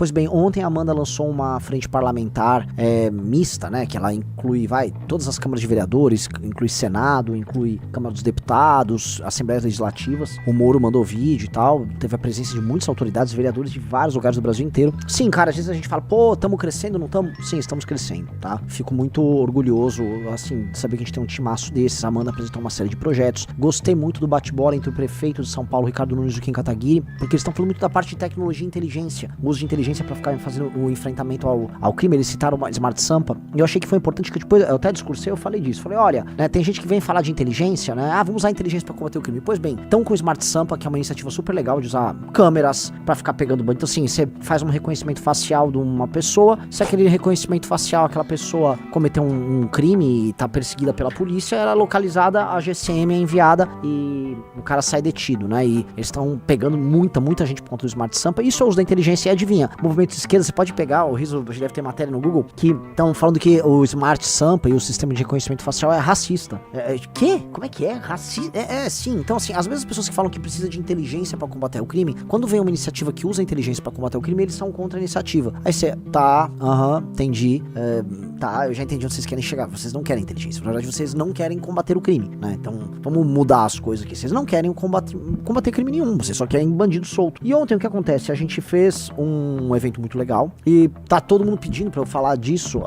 Pois bem, ontem a Amanda lançou uma frente parlamentar mista, né, que ela inclui, todas as câmaras de vereadores, inclui Senado, inclui Câmara dos Deputados, Assembleias Legislativas. O Moro mandou vídeo e tal, teve a presença de muitas autoridades, vereadores de vários lugares do Brasil inteiro. Sim, cara, às vezes a gente fala, pô, estamos crescendo, não estamos? Sim, estamos crescendo, tá? Fico muito orgulhoso, assim, de saber que a gente tem um timaço desses. A Amanda apresentou uma série de projetos. Gostei muito do bate-bola entre o prefeito de São Paulo, Ricardo Nunes, e o Kim Kataguiri, porque eles estão falando muito da parte de tecnologia e inteligência, o uso de inteligência para ficar fazendo o enfrentamento ao crime. Eles citaram o Smart Sampa, e eu achei que foi importante, que depois eu até discursei, eu falei disso. Falei, olha, né, tem gente que vem falar de inteligência, né? Ah, vamos usar a inteligência para combater o crime. Pois bem, então com o Smart Sampa, que é uma iniciativa super legal de usar câmeras para ficar pegando banho. Então, assim, você faz um reconhecimento facial de uma pessoa, se aquele reconhecimento facial, aquela pessoa cometeu um crime e tá perseguida pela polícia, ela é localizada, a GCM é enviada e o cara sai detido, né? E eles estão pegando muita gente por conta do Smart Sampa. Isso é o uso da inteligência. E adivinha, movimentos de esquerda, você pode pegar, o Riso deve ter matéria no Google, que estão falando que o Smart Sampa e o sistema de reconhecimento facial é racista. Quê? Como é que é? Racista? Sim. Então, assim, as mesmas pessoas que falam que precisa de inteligência pra combater o crime, quando vem uma iniciativa que usa a inteligência pra combater o crime, eles são contra a iniciativa. Aí você, entendi, eu já entendi onde vocês querem chegar. Vocês não querem inteligência. Na verdade, vocês não querem combater o crime, né? Então, vamos mudar as coisas aqui. Vocês não querem combater crime nenhum. Vocês só querem bandido solto. E ontem, o que acontece? A gente fez um evento muito legal e tá todo mundo pedindo pra eu falar disso.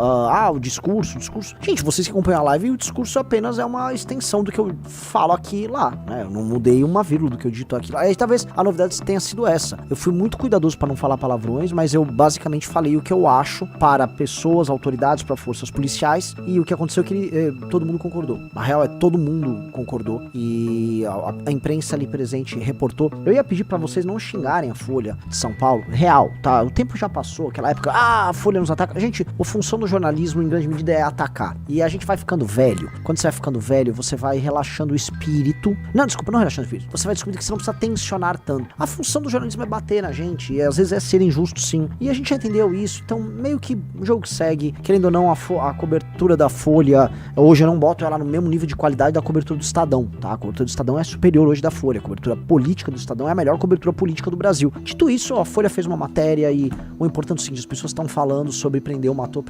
O discurso. Gente, vocês que acompanham a live, o discurso apenas é uma extensão do que eu falo aqui e lá, né? Eu não mudei uma vírgula do que eu dito aqui lá. Aí, talvez a novidade tenha sido essa. Eu fui muito cuidadoso pra não falar palavrões, mas eu basicamente falei o que eu acho para pessoas, autoridades, para forças policiais, e o que aconteceu é que todo mundo concordou. A real é, todo mundo concordou, e a imprensa ali presente reportou. Eu ia pedir pra vocês não xingarem a Folha de São Paulo, real, tá? O tempo já passou, aquela época, a Folha nos ataca. Gente, a função do jornalismo, em grande medida, é atacar. E a gente vai ficando velho. Quando você vai ficando velho, você vai relaxando o espírito. Não, desculpa, não relaxando o espírito. Você vai descobrir que você não precisa tensionar tanto. A função do jornalismo é bater na gente, e às vezes é ser injusto, sim. E a gente já entendeu isso, então meio que o jogo segue. Querendo ou não, a cobertura da Folha, hoje eu não boto ela no mesmo nível de qualidade da cobertura do Estadão, tá? A cobertura do Estadão é superior hoje da Folha. A cobertura política do Estadão é a melhor cobertura política do Brasil. Dito isso, a Folha fez uma matéria, e o importante é o seguinte: as pessoas estão falando sobre prendeu, matou.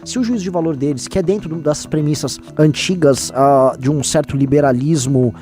Se o juízo de valor deles, que é dentro das premissas antigas de um certo liberalismo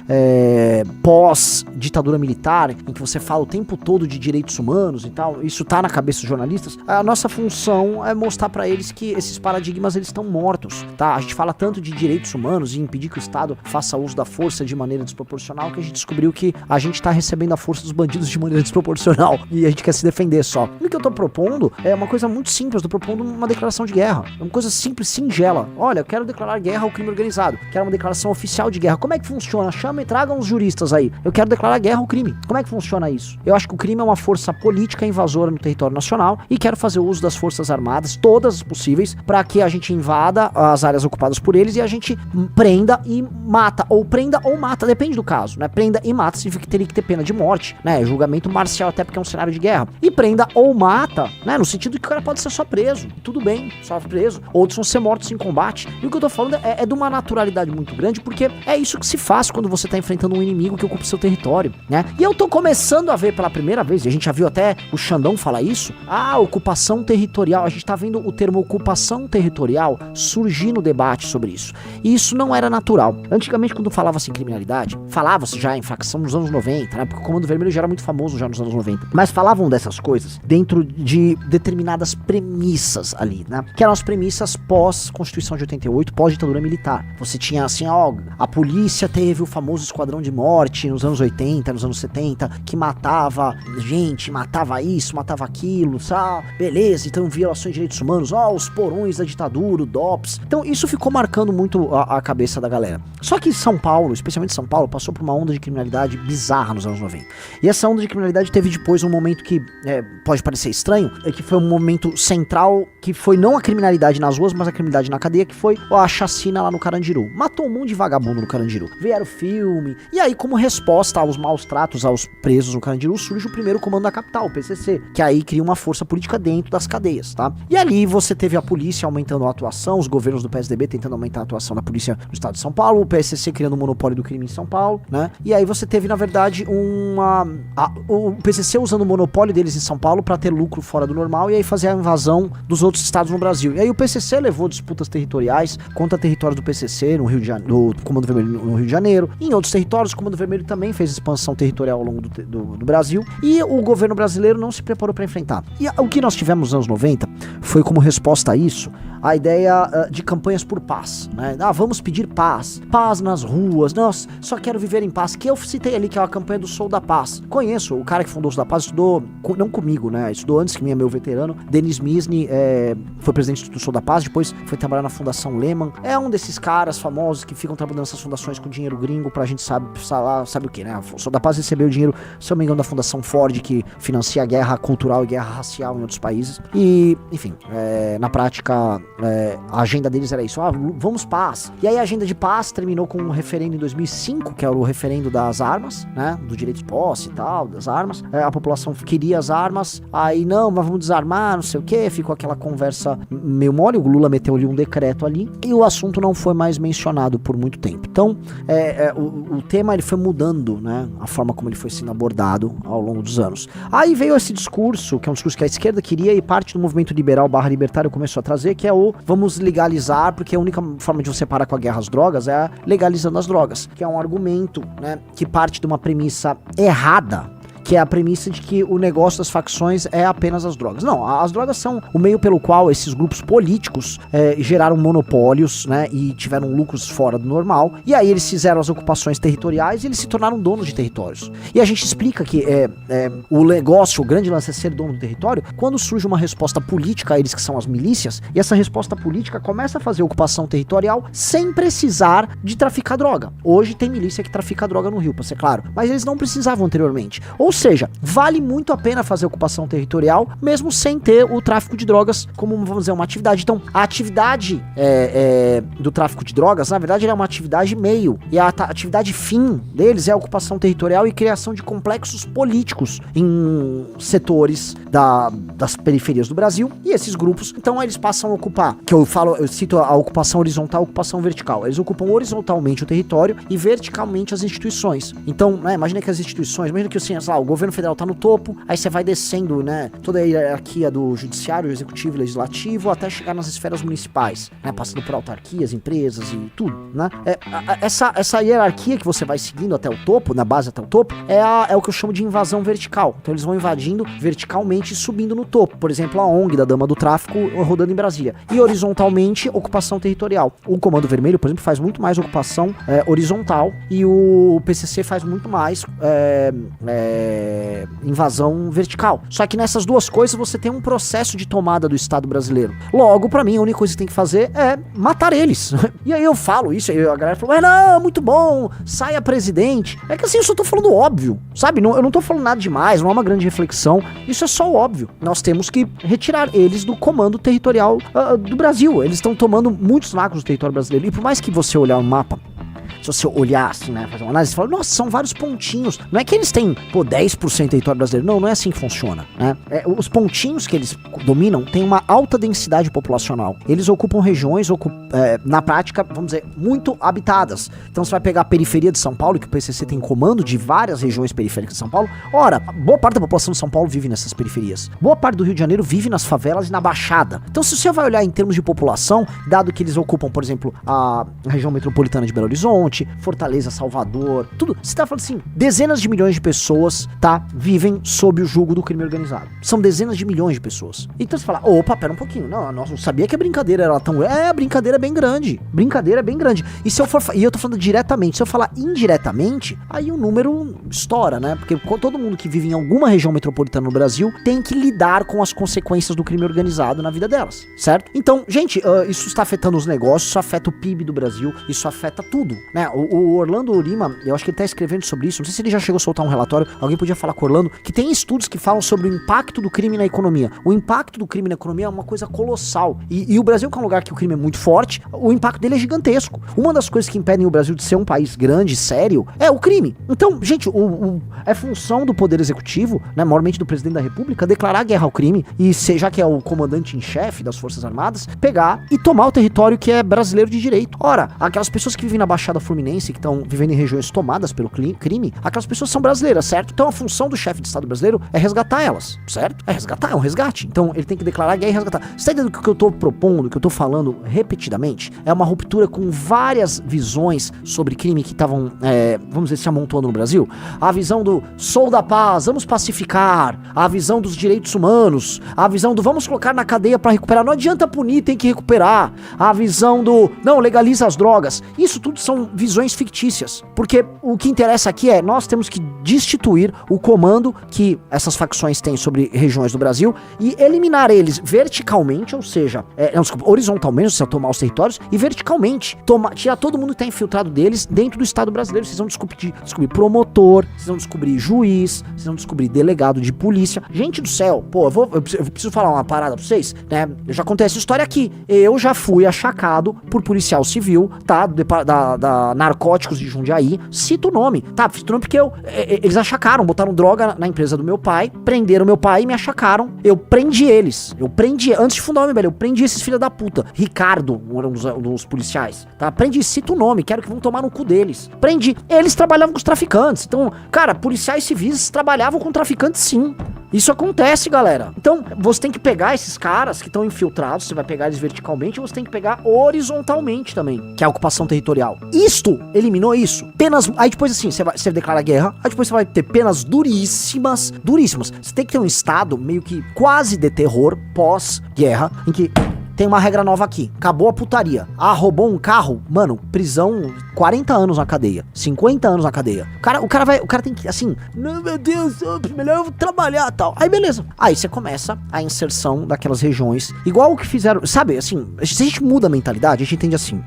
pós-ditadura militar, em que você fala o tempo todo de direitos humanos e tal, isso tá na cabeça dos jornalistas, a nossa função é mostrar pra eles que esses paradigmas, eles estão mortos, tá? A gente fala tanto de direitos humanos e impedir que o Estado faça uso da força de maneira desproporcional, que a gente descobriu que a gente tá recebendo a força dos bandidos de maneira desproporcional, e a gente quer se defender só. O que eu tô propondo é uma coisa muito simples. Eu tô propondo uma declaração de guerra, é uma coisa simples, singela. Olha, eu quero declarar guerra ao crime organizado, quero uma declaração oficial de guerra. Como é que funciona? Chama e tragam os juristas aí. Eu quero declarar guerra ao crime. Como é que funciona isso? Eu acho que o crime é uma força política invasora no território nacional, e quero fazer uso das forças armadas, todas as possíveis, para que a gente invada as áreas ocupadas por eles e a gente prenda e mata, ou prenda ou mata, depende do caso, né? Prenda e mata significa que teria que ter pena de morte, né? Julgamento marcial, até porque é um cenário de guerra. E prenda ou mata, né? No sentido que o cara pode ser só preso, tudo bem, só preso. Outros vão ser mortos em combate. E o que eu tô falando é de uma naturalidade muito grande, porque é isso que se faz quando você tá enfrentando um inimigo que ocupa o seu território, né? E eu tô começando a ver pela primeira vez, e a gente já viu até o Xandão falar isso, ocupação territorial. A gente tá vendo o termo ocupação territorial surgir no debate sobre isso. E isso não era natural. Antigamente, quando falava-se em criminalidade, falava-se já em facção nos anos 90, né? Porque o Comando Vermelho já era muito famoso já nos anos 90. Mas falavam dessas coisas dentro de determinadas premissas ali, né? Que eram as premissas pós-Constituição de 88, pós-ditadura militar. Você tinha assim, a polícia teve o famoso esquadrão de morte nos anos 80, nos anos 70, que matava gente, matava isso, matava aquilo, sabe? Beleza, então violações de direitos humanos, os porões da ditadura, o DOPS. Então isso ficou marcando muito a cabeça da galera. Só que São Paulo, especialmente São Paulo, passou por uma onda de criminalidade bizarra nos anos 90. E essa onda de criminalidade teve depois um momento que pode parecer estranho, que foi um momento central, que foi não a criminalidade nas ruas, mas a criminalidade na cadeia, que foi a chacina lá no Carandiru. Matou um monte de vagabundo no Carandiru. Vieram filme, e aí como resposta aos maus tratos aos presos no Carandiru, surge o primeiro comando da capital, o PCC, que aí cria uma força política dentro das cadeias, tá? E ali você teve a polícia aumentando a atuação, os governos do PSDB tentando aumentar a atuação da polícia no estado de São Paulo, o PSC criando o monopólio do crime em São Paulo, né? E aí você teve, na verdade, o PCC usando o monopólio monopólio deles em São Paulo para ter lucro fora do normal e aí fazer a invasão dos outros estados no Brasil. E aí o PCC levou disputas territoriais contra territórios do PCC no Rio de Janeiro, do Comando Vermelho no Rio de Janeiro. E em outros territórios, o Comando Vermelho também fez expansão territorial ao longo do Brasil e o governo brasileiro não se preparou para enfrentar. E o que nós tivemos nos anos 90 foi como resposta a isso a ideia de campanhas por paz, né? Vamos pedir paz, paz nas ruas, nós só quero viver em paz, que eu citei ali, que é a campanha do Sou da Paz. Conheço o cara que fundou o Sou da Paz, estudou, não comigo, né? Estudou antes que mim, é meu veterano, Denis Misny, foi presidente do Sou da Paz, depois foi trabalhar na Fundação Lehman, é um desses caras famosos que ficam trabalhando nessas fundações com dinheiro gringo pra gente sabe o que, né? O Sou da Paz recebeu dinheiro, se eu não me engano, da Fundação Ford, que financia a guerra cultural e guerra racial em outros países, e, enfim, na prática, a agenda deles era isso, vamos paz. E aí a agenda de paz terminou com um referendo em 2005, que era o referendo das armas, né, do direito de posse e tal, das armas. A população queria as armas, aí não, mas vamos desarmar, não sei o que, ficou aquela conversa meio mole, o Lula meteu ali um decreto ali, e o assunto não foi mais mencionado por muito tempo. Então, o tema ele foi mudando, né, a forma como ele foi sendo abordado ao longo dos anos. Aí veio esse discurso, que é um discurso que a esquerda queria e parte do movimento liberal/libertário começou a trazer, que é o vamos legalizar, porque a única forma de você parar com a guerra às drogas é legalizando as drogas, que é um argumento, né, que parte de uma premissa errada, que é a premissa de que o negócio das facções é apenas as drogas. Não, as drogas são o meio pelo qual esses grupos políticos geraram monopólios, né, e tiveram lucros fora do normal, e aí eles fizeram as ocupações territoriais e eles se tornaram donos de territórios. E a gente explica que o negócio, o grande lance é ser dono do território, quando surge uma resposta política a eles que são as milícias, e essa resposta política começa a fazer ocupação territorial sem precisar de traficar droga. Hoje tem milícia que trafica droga no Rio, pra ser claro, mas eles não precisavam anteriormente. Ou seja, vale muito a pena fazer ocupação territorial, mesmo sem ter o tráfico de drogas como, vamos dizer, uma atividade. Então, a atividade do tráfico de drogas, na verdade, é uma atividade meio. E a atividade fim deles é a ocupação territorial e criação de complexos políticos em setores das periferias do Brasil. E esses grupos, então, eles passam a ocupar, eu cito a ocupação horizontal, a ocupação vertical. Eles ocupam horizontalmente o território e verticalmente as instituições. Então, né, imagina que as instituições, imagina que assim, sei lá, o governo federal tá no topo, aí você vai descendo, né, toda a hierarquia do judiciário, executivo e legislativo, até chegar nas esferas municipais, né, passando por autarquias, empresas e tudo, né. Essa hierarquia que você vai seguindo até o topo, na base até o topo, é o que eu chamo de invasão vertical. Então eles vão invadindo verticalmente e subindo no topo. Por exemplo, a ONG da Dama do Tráfico rodando em Brasília. E horizontalmente, ocupação territorial. O Comando Vermelho, por exemplo, faz muito mais ocupação horizontal e o PCC faz muito mais invasão vertical. Só que nessas duas coisas você tem um processo de tomada do Estado brasileiro. Logo, pra mim, a única coisa que tem que fazer é matar eles. E aí eu falo isso, aí a galera falou, não, muito bom, saia presidente. É que assim, eu só tô falando óbvio, sabe? Eu não tô falando nada demais, não é uma grande reflexão. Isso é só óbvio. Nós temos que retirar eles do comando territorial do Brasil. Eles estão tomando muitos macros do território brasileiro. E por mais que você olhar o mapa, se você olhar assim, né, fazer uma análise, você fala, nossa, são vários pontinhos. Não é que eles têm, 10% do território brasileiro. Não é assim que funciona, né? Os pontinhos que eles dominam têm uma alta densidade populacional. Eles ocupam regiões, na prática, vamos dizer, muito habitadas. Então você vai pegar a periferia de São Paulo, que o PCC tem comando de várias regiões periféricas de São Paulo. Ora, boa parte da população de São Paulo vive nessas periferias. Boa parte do Rio de Janeiro vive nas favelas e na Baixada. Então se você vai olhar em termos de população, dado que eles ocupam, por exemplo, a região metropolitana de Belo Horizonte, Fortaleza, Salvador, tudo. Você tá falando assim, dezenas de milhões de pessoas, tá, vivem sob o jugo do crime organizado. São dezenas de milhões de pessoas. Então você fala, opa, pera um pouquinho. Não sabia que a brincadeira era tão... a brincadeira é bem grande. Brincadeira é bem grande. E se eu for... E eu tô falando diretamente. Se eu falar indiretamente, aí o número estoura, né? Porque todo mundo que vive em alguma região metropolitana no Brasil tem que lidar com as consequências do crime organizado na vida delas, certo? Então, gente, isso está afetando os negócios, isso afeta o PIB do Brasil, isso afeta tudo, né? O Orlando Lima, eu acho que ele tá escrevendo sobre isso, não sei se ele já chegou a soltar um relatório, alguém podia falar com o Orlando, que tem estudos que falam sobre o impacto do crime na economia. O impacto do crime na economia é uma coisa colossal. E o Brasil, que é um lugar que o crime é muito forte, o impacto dele é gigantesco. Uma das coisas que impedem o Brasil de ser um país grande, sério, é o crime. Então, gente, é função do Poder Executivo, né, maiormente do Presidente da República, declarar guerra ao crime e, já que é o comandante em chefe das Forças Armadas, pegar e tomar o território que é brasileiro de direito. Ora, aquelas pessoas que vivem na Baixada Baixada Fluminense, que estão vivendo em regiões tomadas pelo crime, aquelas pessoas são brasileiras, certo? Então a função do chefe de Estado brasileiro é resgatar elas, certo? É resgatar, é um resgate. Então ele tem que declarar guerra e resgatar. Você tá entendendo que o que eu tô propondo, que eu tô falando repetidamente, é uma ruptura com várias visões sobre crime que estavam, vamos dizer, se amontoando no Brasil? A visão do sou da paz, vamos pacificar, a visão dos direitos humanos, a visão do vamos colocar na cadeia pra recuperar, não adianta punir, tem que recuperar, a visão do não, legaliza as drogas. Isso tudo são visões fictícias, porque o que interessa aqui é nós temos que destituir o comando que essas facções têm sobre regiões do Brasil e eliminar eles verticalmente, ou seja, horizontalmente, você tomar os territórios, e verticalmente, tirar todo mundo que tá infiltrado deles dentro do Estado brasileiro. Vocês vão descobrir promotor, vocês vão descobrir juiz, vocês vão descobrir delegado de polícia. Gente do céu, pô, eu preciso falar uma parada pra vocês, né? Eu já contei essa história aqui. Eu já fui achacado por policial civil, tá? Da Narcóticos de Jundiaí. Cito o nome, tá? Cito o nome porque eles achacaram, botaram droga na empresa do meu pai, prenderam meu pai e me achacaram. Eu prendi eles. Antes de fundar o MBL, eu prendi esses filhos da puta. Ricardo, um dos policiais, tá? Prendi, cito o nome, quero que vão tomar no cu deles. Prendi. Eles trabalhavam com os traficantes. Então, cara, policiais civis trabalhavam com traficantes, sim. Isso acontece, galera. Então, você tem que pegar esses caras que estão infiltrados, você vai pegar eles verticalmente, e você tem que pegar horizontalmente também, que é a ocupação territorial. Isto eliminou isso. Penas. Aí depois, assim, você declara guerra, aí depois você vai ter penas duríssimas. Duríssimas. Você tem que ter um estado meio que quase de terror pós-guerra, em que tem uma regra nova aqui. Acabou a putaria. Roubou um carro, mano, prisão, 40 anos na cadeia, 50 anos na cadeia. O cara tem que, assim, não, meu Deus, melhor eu trabalhar, tal. Aí beleza. Aí você começa a inserção daquelas regiões, igual o que fizeram, sabe, assim, se a gente muda a mentalidade, a gente entende assim,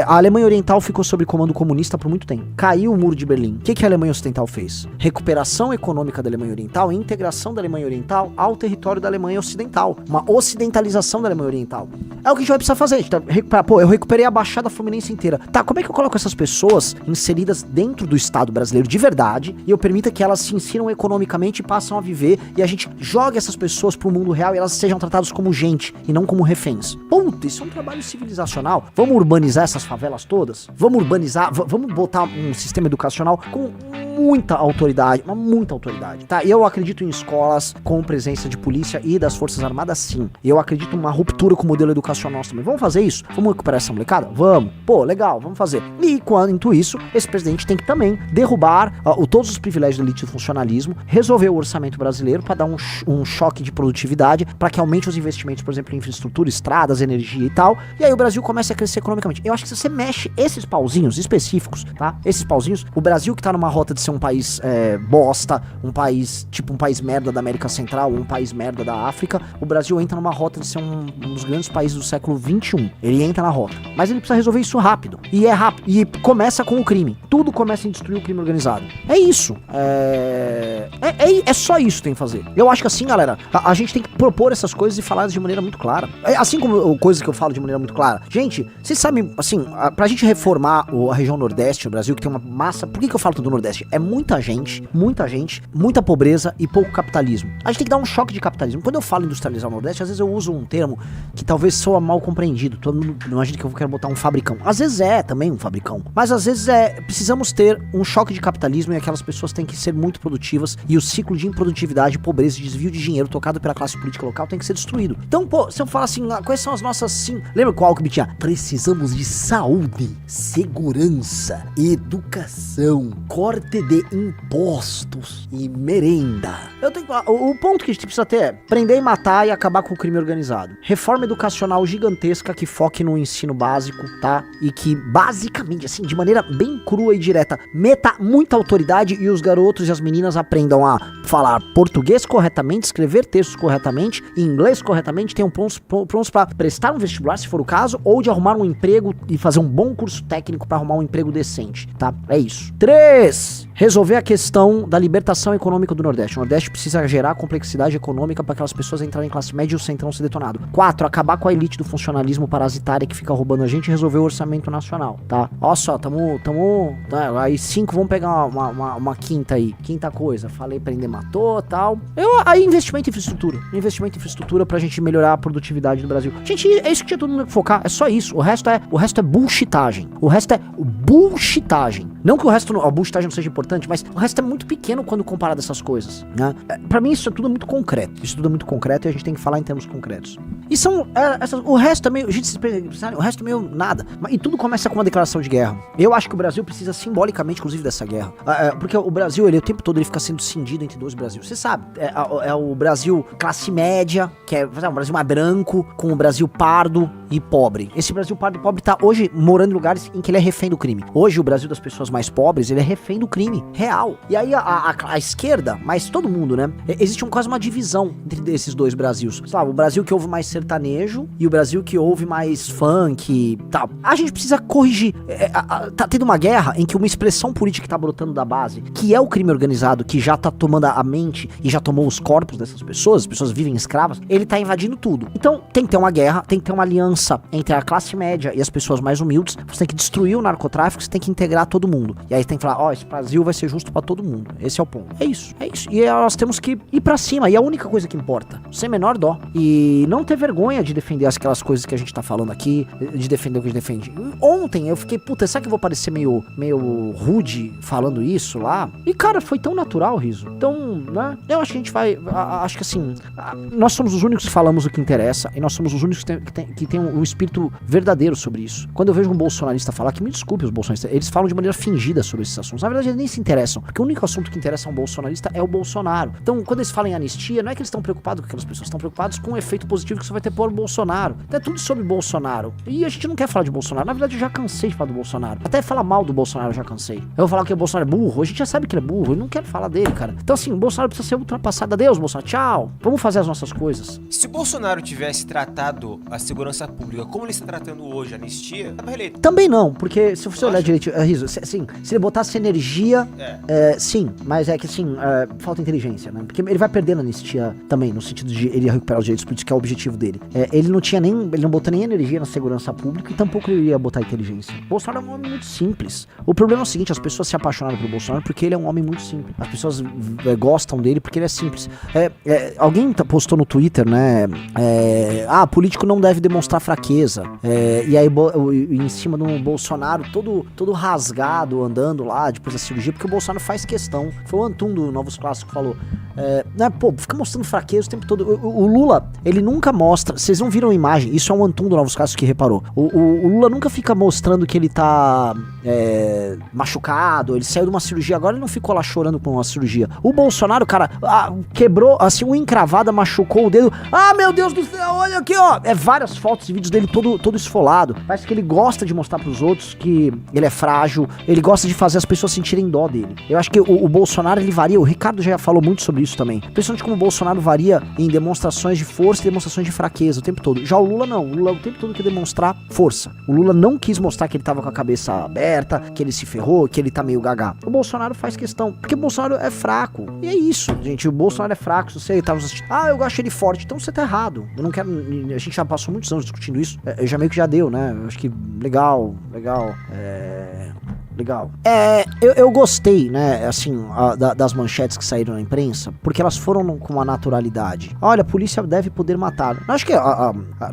a Alemanha Oriental ficou sob comando comunista por muito tempo. Caiu o Muro de Berlim. O que a Alemanha Ocidental fez? Recuperação econômica da Alemanha Oriental e integração da Alemanha Oriental ao território da Alemanha Ocidental. Uma ocidentalização da Alemanha Oriental. É o que a gente vai precisar fazer. A gente tá eu recuperei a Baixada Fluminense inteira. Tá, como é que eu coloco essas pessoas inseridas dentro do Estado brasileiro de verdade e eu permita que elas se insiram economicamente e passam a viver e a gente jogue essas pessoas pro mundo real e elas sejam tratadas como gente e não como reféns? Puta, isso é um trabalho civilizacional. Vamos urbanizar essas favelas todas? Vamos urbanizar, vamos botar um sistema educacional com muita autoridade, tá? Eu acredito em escolas com presença de polícia e das Forças Armadas, sim. Eu acredito numa ruptura com o modelo educacional também. Vamos fazer isso? Vamos recuperar essa molecada? Vamos. Pô, legal, vamos fazer. E quanto isso, esse presidente tem que também derrubar todos os privilégios da elite do funcionalismo, resolver o orçamento brasileiro para dar um choque de produtividade, para que aumente os investimentos, por exemplo, em infraestrutura, estradas, energia e tal, e aí o Brasil começa a crescer economicamente. Eu acho que se você mexe esses pauzinhos específicos, tá? Esses pauzinhos, o Brasil que tá numa rota de ser um país bosta, um país, tipo um país merda da América Central, ou um país merda da África, o Brasil entra numa rota de ser um dos grandes países do século XXI. Ele entra na rota. Mas ele precisa resolver isso rápido. E é rápido. E começa com o crime. Tudo começa em destruir o crime organizado. É isso. É só isso que tem que fazer. Eu acho que assim, galera, a gente tem que propor essas coisas e falar de maneira muito clara. Assim como coisas que eu falo de maneira muito clara. Gente, vocês sabem, assim, pra gente reformar a região Nordeste do Brasil, que tem uma massa... Por que eu falo do Nordeste? É muita gente, muita pobreza e pouco capitalismo. A gente tem que dar um choque de capitalismo. Quando eu falo industrializar o Nordeste, às vezes eu uso um termo que talvez soa mal compreendido. Todo mundo imagina que eu quero botar um fabricão. Às vezes também um fabricão. Mas às vezes precisamos ter um choque de capitalismo e aquelas pessoas têm que ser muito produtivas e o ciclo de improdutividade, pobreza e desvio de dinheiro tocado pela classe política local tem que ser destruído. Então, pô, se eu falar assim, quais são as nossas, sim... Lembra qual que me tinha? Precisamos de saúde, segurança, educação, corte de impostos e merenda. Eu tenho que falar, o ponto que a gente precisa ter é prender e matar e acabar com o crime organizado. Reforma educacional gigantesca que foque no ensino básico, tá? E que basicamente, assim, de maneira bem crua e direta, meta muita autoridade e os garotos e as meninas aprendam a falar português corretamente, escrever textos corretamente, inglês corretamente, tenham prontos para prestar um vestibular, se for o caso, ou de arrumar um emprego e fazer um bom curso técnico para arrumar um emprego decente, tá? É isso. 3. Resolver a questão da libertação econômica do Nordeste. O Nordeste precisa gerar complexidade econômica para aquelas pessoas entrarem em classe média e o centrão ser detonado. 4. Acabar com a elite elite do funcionalismo parasitária que fica roubando a gente resolver o orçamento nacional, tá? Ó só, aí 5, vamos pegar uma quinta aí. Quinta coisa, falei prender, matou, tal. Aí investimento em infraestrutura pra gente melhorar a produtividade do Brasil. Gente, é isso que tinha todo mundo que focar, é só isso. O resto é bullshitagem. O resto é bullshitagem. Não que a bullshitagem não seja importante, mas o resto é muito pequeno quando comparado a essas coisas, né? Pra mim isso é tudo muito concreto. Isso tudo é muito concreto e a gente tem que falar em termos concretos. E o resto é meio, gente, o resto é meio nada. E tudo começa com uma declaração de guerra. Eu acho que o Brasil precisa simbolicamente, inclusive, dessa guerra. Porque o Brasil, o tempo todo, ele fica sendo cindido entre dois Brasil. Você sabe, é o Brasil classe média, que é um Brasil mais branco, com o Brasil pardo e pobre. Esse Brasil pardo e pobre tá hoje morando em lugares em que ele é refém do crime. Hoje o Brasil das pessoas mais pobres, ele é refém do crime, real. E aí a esquerda, mas todo mundo, né? Existe quase uma divisão entre esses dois Brasils. Sabe, o Brasil que ouve mais sertanejo e o Brasil que ouve mais funk e tal. A gente precisa corrigir. Tá tendo uma guerra em que uma expressão política que tá brotando da base, que é o crime organizado, que já tá tomando a mente e já tomou os corpos dessas pessoas, as pessoas vivem escravas, ele tá invadindo tudo. Então tem que ter uma guerra, tem que ter uma aliança entre a classe média e as pessoas mais humildes. Você tem que destruir o narcotráfico, você tem que integrar todo mundo. E aí você tem que falar, esse Brasil vai ser justo pra todo mundo. Esse é o ponto. É isso. E nós temos que ir pra cima. E é a única coisa que importa. Sem menor dó. E não ter vergonha de defender aquelas coisas que a gente tá falando aqui, de defender o que a gente defende. Ontem eu fiquei, será que eu vou parecer meio rude falando isso lá? E cara, foi tão natural, Riso. Então, né? Eu acho que a gente vai, acho que assim, nós somos os únicos que falamos o que interessa e nós somos os únicos que tem um espírito verdadeiro sobre isso. Quando eu vejo um bolsonarista falar, que me desculpe os bolsonaristas, eles falam de maneira fingida sobre esses assuntos. Na verdade, eles nem se interessam, porque o único assunto que interessa a um bolsonarista é o Bolsonaro. Então, quando eles falam em anistia, não é que eles estão preocupados com aquelas pessoas, estão preocupados com o efeito positivo que isso vai ter por Bolsonaro. Então, é tudo sobre Bolsonaro. E a gente não quer falar de Bolsonaro. Na verdade, eu já cansei de falar do Bolsonaro. Até falar mal do Bolsonaro eu já cansei. Eu vou falar que o Bolsonaro é burro, a gente já sabe que ele é burro, eu não quero falar dele, cara. Então, assim, o Bolsonaro precisa ser ultrapassado. Adeus, Bolsonaro, tchau. Vamos fazer as nossas coisas. Se o Bolsonaro tivesse tratado a segurança pública como ele está tratando hoje, a anistia, tava eleito. Também não, porque se você olhar direito, Riso, assim, se ele botasse energia, sim, mas é que assim, falta inteligência, né? Porque ele vai perdendo a anistia também, no sentido de ele recuperar os direitos políticos, que é o objetivo dele. Ele não botou nem energia na segurança pública e tampouco ele ia botar inteligência. O Bolsonaro é um homem muito simples. O problema é o seguinte, as pessoas se apaixonaram pelo Bolsonaro porque ele é um homem muito simples. As pessoas gostam dele porque ele é simples. Alguém postou no Twitter, né? Político não deve demonstrar fraqueza. E aí em cima do Bolsonaro todo rasgado, andando lá depois da cirurgia, porque o Bolsonaro faz questão. Foi o Antum do Novos Clássicos que falou. Fica mostrando fraqueza o tempo todo. O Lula, ele nunca mostra. Vocês não viram a imagem, isso é um Antum do Novos Clássicos que reparou. O Lula nunca fica mostrando que ele tá machucado, ele saiu de uma cirurgia, agora ele não ficou lá chorando com uma cirurgia. O Bolsonaro, cara, quebrou, assim, uma encravada, machucou o dedo. Meu Deus do céu, olha aqui, ó. Várias fotos e vídeos dele todo esfolado. Parece que ele gosta de mostrar pros outros que ele é frágil, ele gosta de fazer as pessoas sentirem dó dele. Eu acho que o Bolsonaro, ele varia, o Ricardo já falou muito sobre isso também, principalmente como o Bolsonaro varia em demonstrações de força e demonstrações de fraqueza o tempo todo. Já o Lula não, o Lula o tempo todo quer demonstrar força. O Lula não quis mostrar que ele tava com a cabeça aberta, que ele se ferrou, que ele tá meio gaga. O Bolsonaro faz questão, porque o Bolsonaro é fraco. E é isso, gente, o Bolsonaro é fraco. Se você tava assistindo, eu acho ele forte, então você tá errado. Eu não quero, a gente já passou muitos anos discutindo isso, já meio que já deu, né? Eu acho que legal. Eu gostei, né, assim, das manchetes que saíram na imprensa, porque elas foram com uma naturalidade. Olha, a polícia deve poder matar. Eu acho que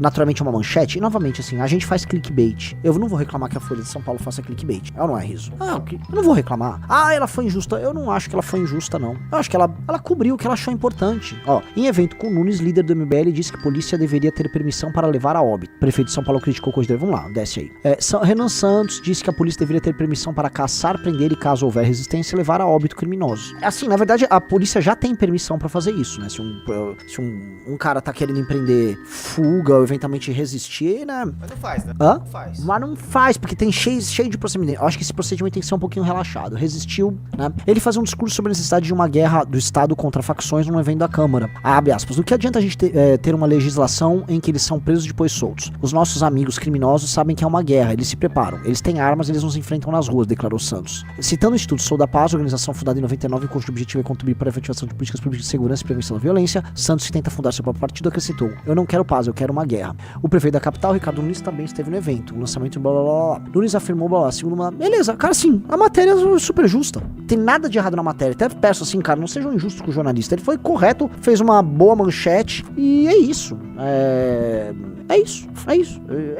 naturalmente é uma manchete, e novamente, assim, a gente faz clickbait. Eu não vou reclamar que a Folha de São Paulo faça clickbait. Ela não é, Riso? Eu não vou reclamar. Ela foi injusta. Eu não acho que ela foi injusta, não. Eu acho que ela cobriu o que ela achou importante. Em evento com Nunes, líder do MBL, disse que a polícia deveria ter permissão para levar a óbito. O prefeito de São Paulo criticou o Cordeiro. Vamos lá, desce aí. Renan Santos disse que a polícia deveria ter permissão para caçar, prender e, caso houver resistência, levar a óbito criminosos. Assim, na verdade, a polícia já tem permissão pra fazer isso, né? Se um cara tá querendo empreender fuga ou eventualmente resistir, né? Mas não faz, né? Hã? Não faz. Mas não faz, porque tem cheio de procedimento. Eu acho que esse procedimento tem que ser um pouquinho relaxado. Resistiu, né? Ele fazia um discurso sobre a necessidade de uma guerra do Estado contra facções num evento da Câmara. Abre aspas. O que adianta a gente ter uma legislação em que eles são presos e depois soltos? Os nossos amigos criminosos sabem que é uma guerra, eles se preparam. Eles têm armas, eles nos enfrentam nas ruas. ruas, declarou Santos. Citando o Instituto Sou da Paz, organização fundada em 99, cujo objetivo é contribuir para a efetivação de políticas públicas de segurança e prevenção da violência, Santos, que tenta fundar seu próprio partido, acrescentou: eu não quero paz, eu quero uma guerra. O prefeito da capital, Ricardo Nunes, também esteve no evento. O lançamento blá blá blá blá. Nunes afirmou blá blá, segundo uma... Beleza, cara, sim, a matéria é super justa. Tem nada de errado na matéria. Até peço assim, cara, não sejam injustos com o jornalista. Ele foi correto, fez uma boa manchete e é isso. É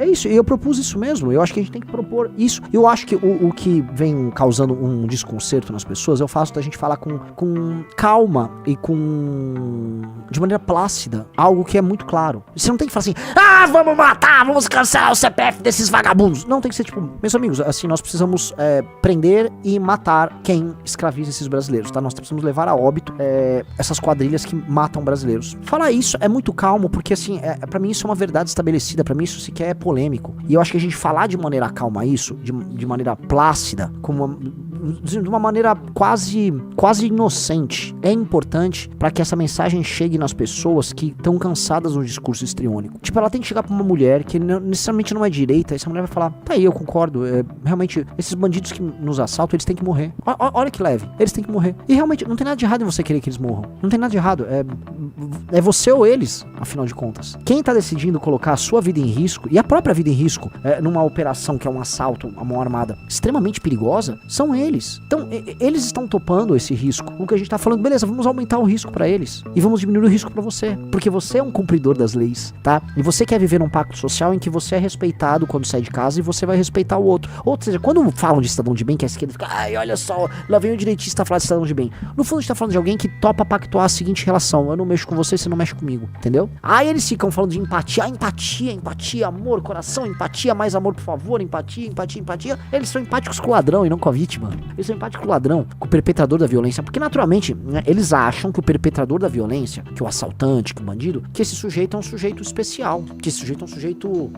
isso. E eu propus isso mesmo. Eu acho que a gente tem que propor isso. Eu acho que o que vem causando um desconcerto nas pessoas é o fato da gente falar com calma e de maneira plácida, algo que é muito claro. Você não tem que falar assim, vamos matar, vamos cancelar o CPF desses vagabundos. Não, tem que ser tipo, meus amigos, assim, nós precisamos prender e matar quem escraviza esses brasileiros, tá? Nós precisamos levar a óbito essas quadrilhas que matam brasileiros. Falar isso é muito calmo, porque assim, pra mim isso é uma verdade estabelecida, pra mim isso sequer é polêmico. E eu acho que a gente falar de maneira calma isso, de maneira plácida, de uma maneira quase inocente, é importante pra que essa mensagem chegue nas pessoas que estão cansadas do discurso histriônico. Tipo, ela tem que chegar pra uma mulher que necessariamente não é direita, e essa mulher vai falar, tá aí, eu concordo, realmente, esses bandidos que nos assaltam, eles têm que morrer. Olha que leve, eles têm que morrer. E realmente, não tem nada de errado em você querer que eles morram. Não tem nada de errado, é você ou eles, afinal de contas. Quem tá decidindo colocar a sua vida em risco, e a própria vida em risco, numa operação que é um assalto a mão armada extremamente perigosa, são eles. Então, eles estão topando esse risco. O que a gente tá falando, beleza, vamos aumentar o risco pra eles. E vamos diminuir o risco pra você. Porque você é um cumpridor das leis, tá? E você quer viver num pacto social em que você é respeitado quando sai de casa e você vai respeitar o outro. Ou seja, quando falam de cidadão de bem, que a esquerda fica, olha só, lá vem o direitista falar de cidadão de bem. No fundo, a gente tá falando de alguém que topa pactuar a seguinte relação: eu não mexo com você, você não mexe comigo, entendeu? Aí eles ficam falando de empatia, empatia, amor, coração, empatia, mais amor, por favor, empatia. Eles são empáticos com o ladrão e não com a vítima. Eles são empáticos com o ladrão, com o perpetrador da violência, porque naturalmente, né, eles acham que o perpetrador da violência, que o assaltante, que o bandido, que esse sujeito é um sujeito especial, que esse sujeito é um sujeito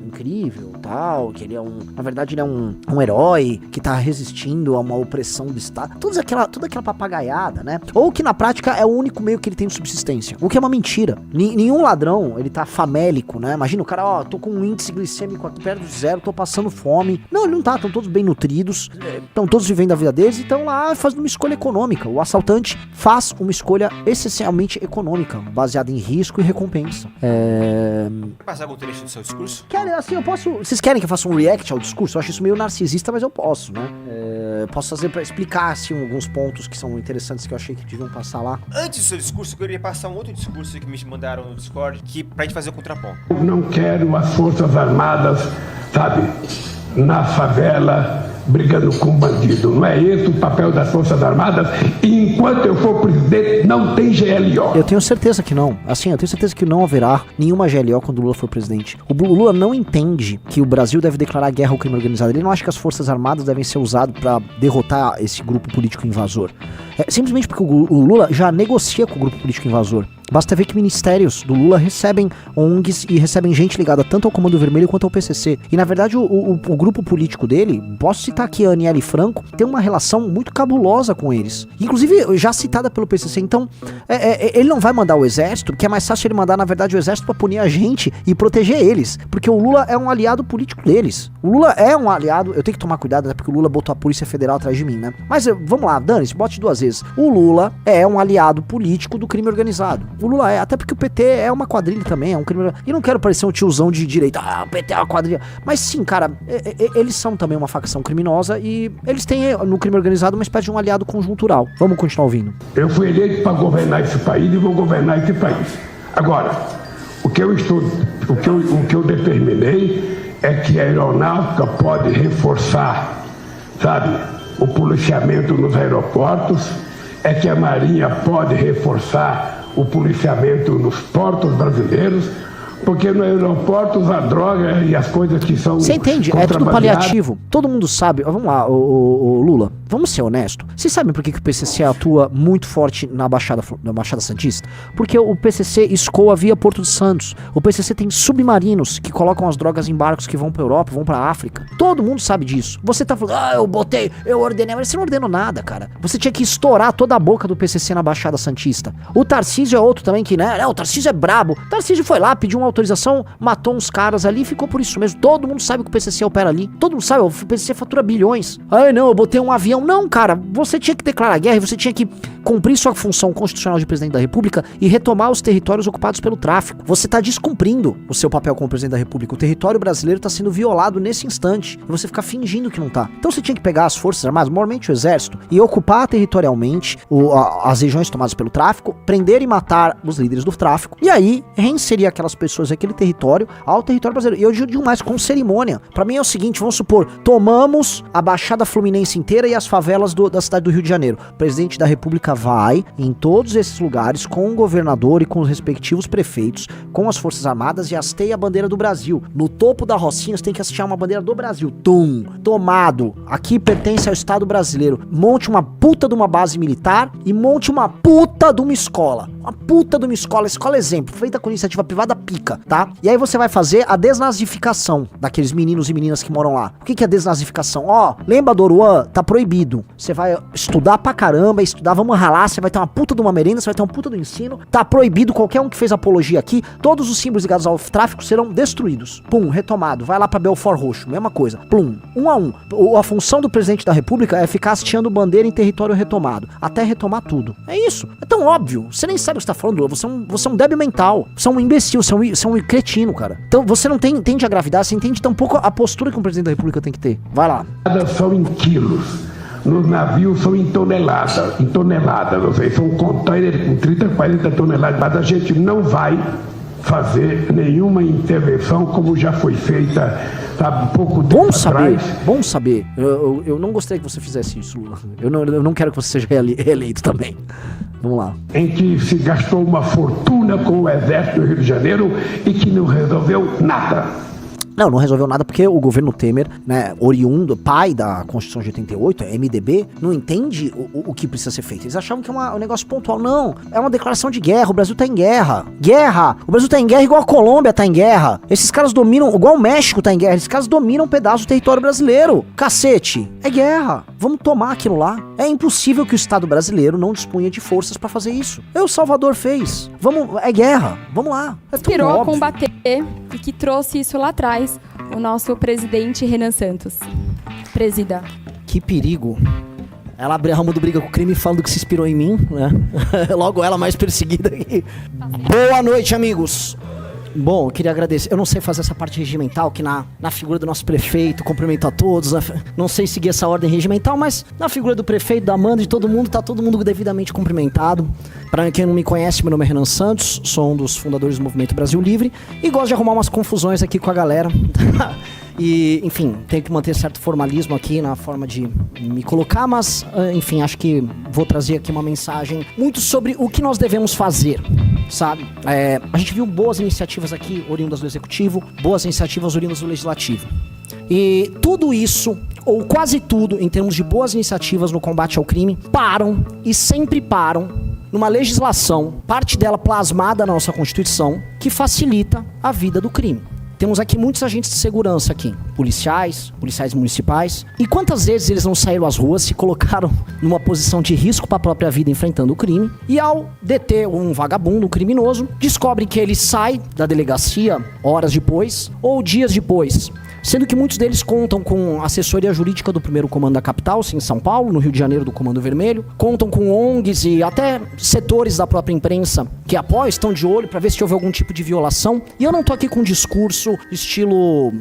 incrível, tal, que ele é na verdade ele é um herói que tá resistindo a uma opressão do Estado, toda aquela papagaiada, né? Ou que na prática é o único meio que ele tem de subsistência, o que é uma mentira. Nenhum ladrão, ele tá famélico, né? Imagina o cara, tô com um índice glicêmico aqui perto de zero, tô passando fome. Não, ele não tá, estão todos bem nutridos, estão todos vivendo a vida deles e estão lá fazendo uma escolha econômica. O assaltante faz uma escolha essencialmente econômica, baseada em risco e recompensa. Passar algum trecho do seu discurso? Assim, eu posso... Vocês querem que eu faça um react ao discurso? Eu acho isso meio narcisista, mas eu posso, né? Posso fazer pra explicar, assim, alguns pontos que são interessantes que eu achei que deviam passar lá. Antes do seu discurso, eu queria passar um outro discurso que me mandaram no Discord, pra gente fazer o contraponto. Eu não quero as Forças Armadas, sabe, na favela, brigando com bandido. Não é esse o papel das Forças Armadas. E enquanto eu for presidente, não tem GLO. Eu tenho certeza que não. Assim, eu tenho certeza que não haverá nenhuma GLO quando o Lula for presidente. O Lula não entende que o Brasil deve declarar guerra ao crime organizado. Ele não acha que as Forças Armadas devem ser usadas para derrotar esse grupo político invasor. Simplesmente porque o Lula já negocia com o grupo político invasor. Basta ver que ministérios do Lula recebem ONGs e recebem gente ligada tanto ao Comando Vermelho quanto ao PCC. E na verdade o grupo político dele, posso citar aqui a Aniele Franco, tem uma relação muito cabulosa com eles. Inclusive já citada pelo PCC. Então ele não vai mandar o exército, porque é mais fácil ele mandar na verdade o exército pra punir a gente e proteger eles. Porque o Lula é um aliado político deles. O Lula é um aliado, eu tenho que tomar cuidado, né, porque o Lula botou a Polícia Federal atrás de mim, né? Mas vamos lá, dane-se, bote duas vezes. O Lula é um aliado político do crime organizado. O Lula até porque o PT é uma quadrilha também, é um crime. E não quero parecer um tiozão de direita, o PT é uma quadrilha. Mas sim, cara, eles são também uma facção criminosa e eles têm no crime organizado uma espécie de um aliado conjuntural. Vamos continuar ouvindo. Eu fui eleito para governar esse país e vou governar esse país. Agora, o que eu determinei é que a aeronáutica pode reforçar, sabe, o policiamento nos aeroportos, é que a Marinha pode reforçar o policiamento nos portos brasileiros, porque no aeroporto a droga e as coisas que são... Você entende? É tudo paliativo. Todo mundo sabe. Vamos lá, o Lula, vamos ser honestos. Vocês sabem por que o PCC atua muito forte na Baixada Santista? Porque o PCC escoa via Porto de Santos. O PCC tem submarinos que colocam as drogas em barcos que vão pra Europa, vão pra África. Todo mundo sabe disso. Você tá falando, eu ordenei, mas você não ordenou nada, cara. Você tinha que estourar toda a boca do PCC na Baixada Santista. O Tarcísio é outro também que, né? O Tarcísio é brabo. O Tarcísio foi lá, pediu uma autorização, matou uns caras ali e ficou por isso mesmo. Todo mundo sabe que o PCC opera ali. Todo mundo sabe, o PCC fatura bilhões. Ai, não, eu botei um avião. Não, cara, você tinha que declarar guerra e você tinha que cumprir sua função constitucional de presidente da República e retomar os territórios ocupados pelo tráfico. Você tá descumprindo o seu papel como presidente da República. O território brasileiro tá sendo violado nesse instante. E você fica fingindo que não tá. Então você tinha que pegar as forças armadas, normalmente o exército, e ocupar territorialmente as regiões tomadas pelo tráfico, prender e matar os líderes do tráfico, e aí reinserir aquelas pessoas daquele território ao território brasileiro. E eu digo mais, com cerimônia. Pra mim é o seguinte, vamos supor, tomamos a Baixada Fluminense inteira e as favelas da cidade do Rio de Janeiro. O presidente da República vai em todos esses lugares com o governador e com os respectivos prefeitos, com as forças armadas e hasteia a bandeira do Brasil. No topo da Rocinha você tem que hastear uma bandeira do Brasil. Tum! Tomado! Aqui pertence ao Estado brasileiro. Monte uma puta de uma base militar e monte uma puta de uma escola. Uma puta de uma escola exemplo, feita com iniciativa privada, pica, tá? E aí você vai fazer a desnazificação daqueles meninos e meninas que moram lá. O que é desnazificação? Ó, lembra do Oruan? Tá proibido. Você vai estudar pra caramba, vamos ralar, você vai ter uma puta de uma merenda, você vai ter uma puta do ensino. Tá proibido, qualquer um que fez apologia aqui, todos os símbolos ligados ao tráfico serão destruídos. Pum, retomado. Vai lá pra Belfort Roxo, mesma coisa. Plum, 1 a 1. A função do presidente da República é ficar hasteando bandeira em território retomado, até retomar tudo. É isso. É tão óbvio. Você nem sabe o que você tá falando, Lula. Você é um débil mental. Você é um imbecil, você é um cretino, cara. Então você não entende a gravidade, você entende tampouco a postura que um presidente da República tem que ter. Vai lá. São em quilos. Nos navios são em toneladas, ou seja, são containers com 30, 40 toneladas. Mas a gente não vai fazer nenhuma intervenção como já foi feita, sabe, pouco tempo atrás. Bom saber. Eu não gostaria que você fizesse isso, Lula. Eu não quero que você seja reeleito também. Vamos lá. Em que se gastou uma fortuna com o exército do Rio de Janeiro e que não resolveu nada. Não resolveu nada porque o governo Temer, né, oriundo, pai da Constituição de 88, MDB, não entende o que precisa ser feito. Eles achavam que é um negócio pontual. Não, é uma declaração de guerra. O Brasil tá em guerra. Guerra! O Brasil tá em guerra igual a Colômbia tá em guerra. Esses caras dominam, igual o México tá em guerra. Esses caras dominam um pedaço do território brasileiro. Cacete! É guerra. Vamos tomar aquilo lá. É impossível que o Estado brasileiro não disponha de forças pra fazer isso. O Salvador fez. É guerra. Vamos lá. É tudo inspirou a óbvio. combater e que trouxe isso lá atrás. O nosso presidente Renan Santos. Presida. Que perigo. Ela abre a ramo do Briga com o Crime falando que se inspirou em mim, né? Logo ela mais perseguida aqui. Boa noite, amigos. Bom, eu queria agradecer. Eu não sei fazer essa parte regimental, que na figura do nosso prefeito, cumprimento a todos. Não sei seguir essa ordem regimental, mas na figura do prefeito, da Amanda, de todo mundo, tá todo mundo devidamente cumprimentado. Pra quem não me conhece, meu nome é Renan Santos, sou um dos fundadores do Movimento Brasil Livre e gosto de arrumar umas confusões aqui com a galera. E, enfim, tenho que manter certo formalismo aqui na forma de me colocar, mas, enfim, acho que vou trazer aqui uma mensagem muito sobre o que nós devemos fazer, sabe? A gente viu boas iniciativas aqui, oriundas do Executivo, boas iniciativas oriundas do Legislativo. E tudo isso, ou quase tudo, em termos de boas iniciativas no combate ao crime, param e sempre param numa legislação, parte dela plasmada na nossa Constituição, que facilita a vida do crime. Temos aqui muitos agentes de segurança aqui, policiais municipais. E quantas vezes eles não saíram às ruas, se colocaram numa posição de risco para a própria vida enfrentando o crime, e ao deter um vagabundo, um criminoso, descobrem que ele sai da delegacia horas depois ou dias depois. Sendo que muitos deles contam com assessoria jurídica do primeiro comando da capital, sim, em São Paulo, no Rio de Janeiro do Comando Vermelho, contam com ONGs e até setores da própria imprensa que apoiam, estão de olho para ver se houve algum tipo de violação. E eu não tô aqui com um discurso estilo,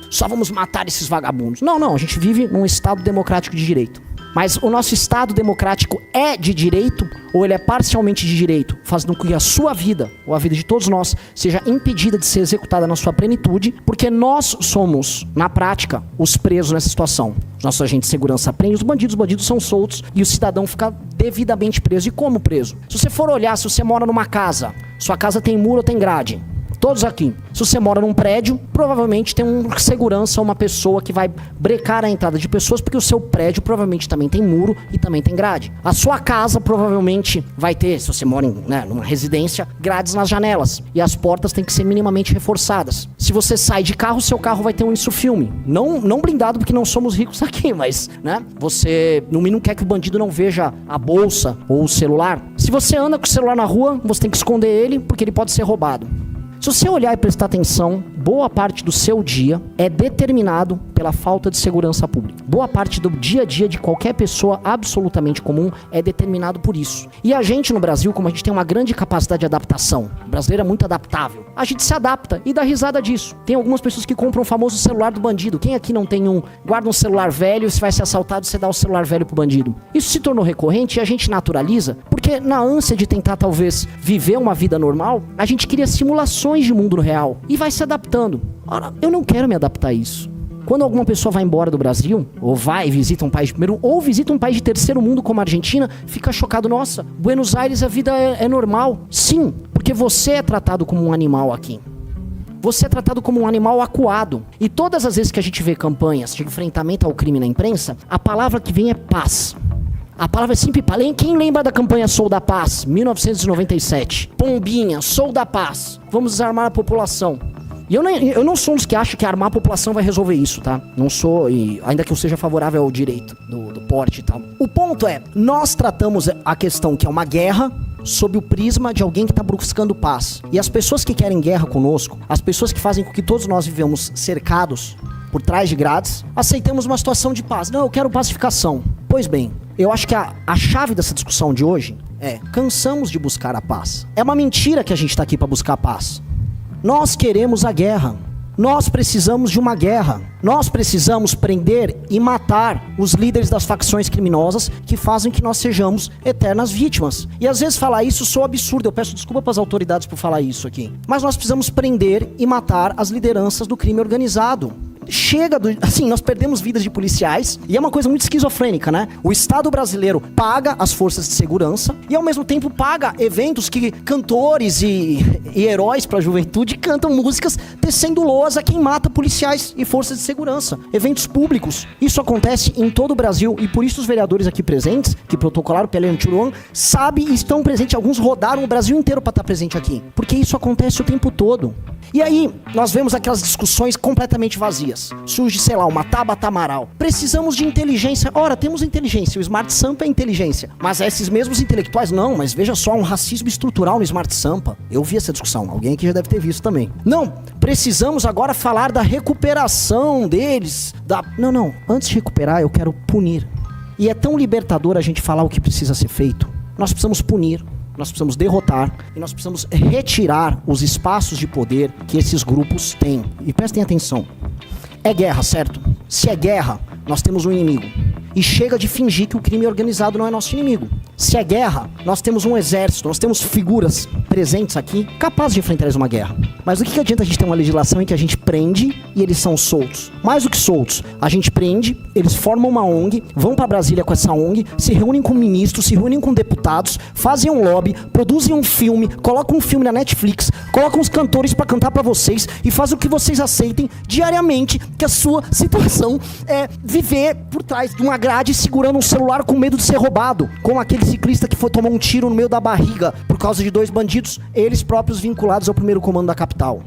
só vamos matar esses vagabundos. Não, a gente vive num Estado democrático de direito. Mas o nosso Estado democrático é de direito ou ele é parcialmente de direito, fazendo com que a sua vida, ou a vida de todos nós, seja impedida de ser executada na sua plenitude, porque nós somos, na prática, os presos nessa situação. Os nossos agentes de segurança prendem os bandidos são soltos e o cidadão fica devidamente preso. E como preso? Se você for olhar, se você mora numa casa, sua casa tem muro ou tem grade? Todos aqui. Se você mora num prédio, provavelmente tem um segurança, uma pessoa que vai brecar a entrada de pessoas, porque o seu prédio provavelmente também tem muro e também tem grade. A sua casa provavelmente vai ter, se você mora numa residência, grades nas janelas. E as portas têm que ser minimamente reforçadas. Se você sai de carro, seu carro vai ter um insufilme. Não blindado, porque não somos ricos aqui, mas, né? Você, no mínimo, quer que o bandido não veja a bolsa ou o celular. Se você anda com o celular na rua, você tem que esconder ele, porque ele pode ser roubado. Se você olhar e prestar atenção, boa parte do seu dia é determinado pela falta de segurança pública. Boa parte do dia a dia de qualquer pessoa absolutamente comum é determinado por isso. E a gente no Brasil, como a gente tem uma grande capacidade de adaptação, o brasileiro é muito adaptável, a gente se adapta e dá risada disso. Tem algumas pessoas que compram o famoso celular do bandido. Quem aqui não tem um? Guarda um celular velho, se vai ser assaltado, você dá o celular velho pro bandido. Isso se tornou recorrente e a gente naturaliza, porque na ânsia de tentar talvez viver uma vida normal, a gente cria simulações de mundo real e vai se adaptando. Ora, eu não quero me adaptar a isso. Quando alguma pessoa vai embora do Brasil, ou vai e visita um país de primeiro, ou visita um país de terceiro mundo como a Argentina, fica chocado, nossa, Buenos Aires a vida é normal. Sim, porque você é tratado como um animal aqui. Você é tratado como um animal acuado. E todas as vezes que a gente vê campanhas de enfrentamento ao crime na imprensa, a palavra que vem é paz. A palavra é sempre paz. Quem lembra da campanha Sou da Paz, 1997? Pombinha, Sou da Paz. Vamos desarmar a população. E eu não sou um dos que acha que armar a população vai resolver isso, tá? Não sou, ainda que eu seja favorável ao direito do porte e tal. O ponto é, nós tratamos a questão que é uma guerra sob o prisma de alguém que está buscando paz. E as pessoas que querem guerra conosco, as pessoas que fazem com que todos nós vivamos cercados por trás de grades, aceitamos uma situação de paz. Não, eu quero pacificação. Pois bem, eu acho que a chave dessa discussão de hoje é: cansamos de buscar a paz. É uma mentira que a gente está aqui para buscar a paz. Nós queremos a guerra. Nós precisamos de uma guerra. Nós precisamos prender e matar os líderes das facções criminosas que fazem que nós sejamos eternas vítimas. E às vezes falar isso soa absurdo. Eu peço desculpa para as autoridades por falar isso aqui. Mas nós precisamos prender e matar as lideranças do crime organizado. Chega do... Assim, nós perdemos vidas de policiais e é uma coisa muito esquizofrênica, né? O Estado brasileiro paga as forças de segurança e ao mesmo tempo paga eventos que cantores e heróis pra juventude cantam músicas tecendo loas a quem mata policiais e forças de segurança. Eventos públicos. Isso acontece em todo o Brasil e por isso os vereadores aqui presentes, que protocolaram pela Antiruan, sabem e estão presentes. Alguns rodaram o Brasil inteiro pra estar presente aqui. Porque isso acontece o tempo todo. E aí, nós vemos aquelas discussões completamente vazias. Surge, sei lá, uma Tabata Amaral. Precisamos de inteligência. Ora, temos inteligência. O Smart Sampa é inteligência. Mas esses mesmos intelectuais, não. Mas veja só, um racismo estrutural no Smart Sampa. Eu vi essa discussão. Alguém aqui já deve ter visto também. Não, precisamos agora falar da recuperação deles. Não. Antes de recuperar, eu quero punir. E é tão libertador a gente falar o que precisa ser feito. Nós precisamos punir. Nós precisamos derrotar e nós precisamos retirar os espaços de poder que esses grupos têm. E prestem atenção. É guerra, certo? Se é guerra, nós temos um inimigo. E chega de fingir que o crime organizado não é nosso inimigo. Se é guerra, nós temos um exército, nós temos figuras presentes aqui capazes de enfrentar uma guerra. Mas o que adianta a gente ter uma legislação em que a gente prende e eles são soltos? Mais do que soltos, a gente prende, eles formam uma ONG, vão pra Brasília com essa ONG, se reúnem com ministros, se reúnem com deputados, fazem um lobby, produzem um filme, colocam um filme na Netflix, colocam os cantores pra cantar pra vocês e fazem o que vocês aceitem diariamente, que a sua situação é viver por trás de uma grade segurando um celular com medo de ser roubado, como aquele ciclista que tomou um tiro no meio da barriga por causa de 2 bandidos, eles próprios vinculados ao primeiro comando da capital.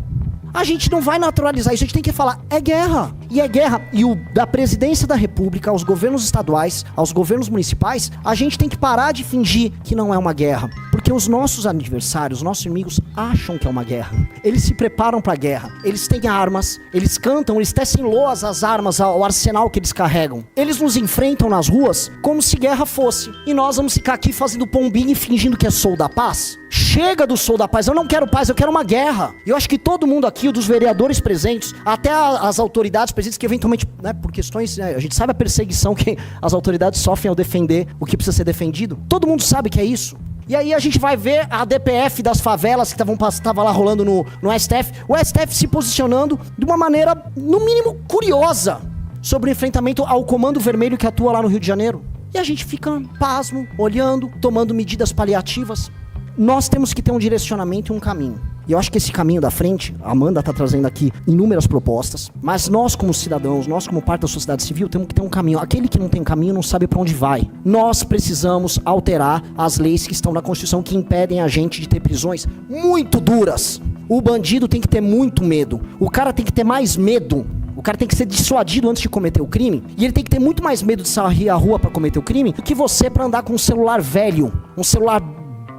A gente não vai naturalizar isso, a gente tem que falar, é guerra. E é guerra, e da presidência da república, aos governos estaduais, aos governos municipais, a gente tem que parar de fingir que não é uma guerra. Porque os nossos adversários, os nossos inimigos, acham que é uma guerra. Eles se preparam pra guerra, eles têm armas, eles cantam, eles tecem loas às armas, ao arsenal que eles carregam. Eles nos enfrentam nas ruas como se guerra fosse. E nós vamos ficar aqui fazendo pombinho e fingindo que é Sou da Paz? Chega do Sou da Paz, eu não quero paz, eu quero uma guerra. E eu acho que todo mundo aqui, dos vereadores presentes, até as autoridades presentes, que eventualmente, né, por questões, né, a gente sabe a perseguição que as autoridades sofrem ao defender o que precisa ser defendido. Todo mundo sabe que é isso. E aí a gente vai ver a DPF das favelas que tava lá rolando no STF, o STF se posicionando de uma maneira, no mínimo, curiosa sobre o enfrentamento ao Comando Vermelho que atua lá no Rio de Janeiro. E a gente fica pasmo, olhando, tomando medidas paliativas. Nós temos que ter um direcionamento e um caminho. E eu acho que esse caminho da frente, a Amanda tá trazendo aqui inúmeras propostas, mas nós como cidadãos, nós como parte da sociedade civil, temos que ter um caminho. Aquele que não tem caminho não sabe pra onde vai. Nós precisamos alterar as leis que estão na Constituição que impedem a gente de ter prisões muito duras. O bandido tem que ter muito medo. O cara tem que ter mais medo. O cara tem que ser dissuadido antes de cometer o crime. E ele tem que ter muito mais medo de sair à rua pra cometer o crime do que você pra andar com um celular velho. Um celular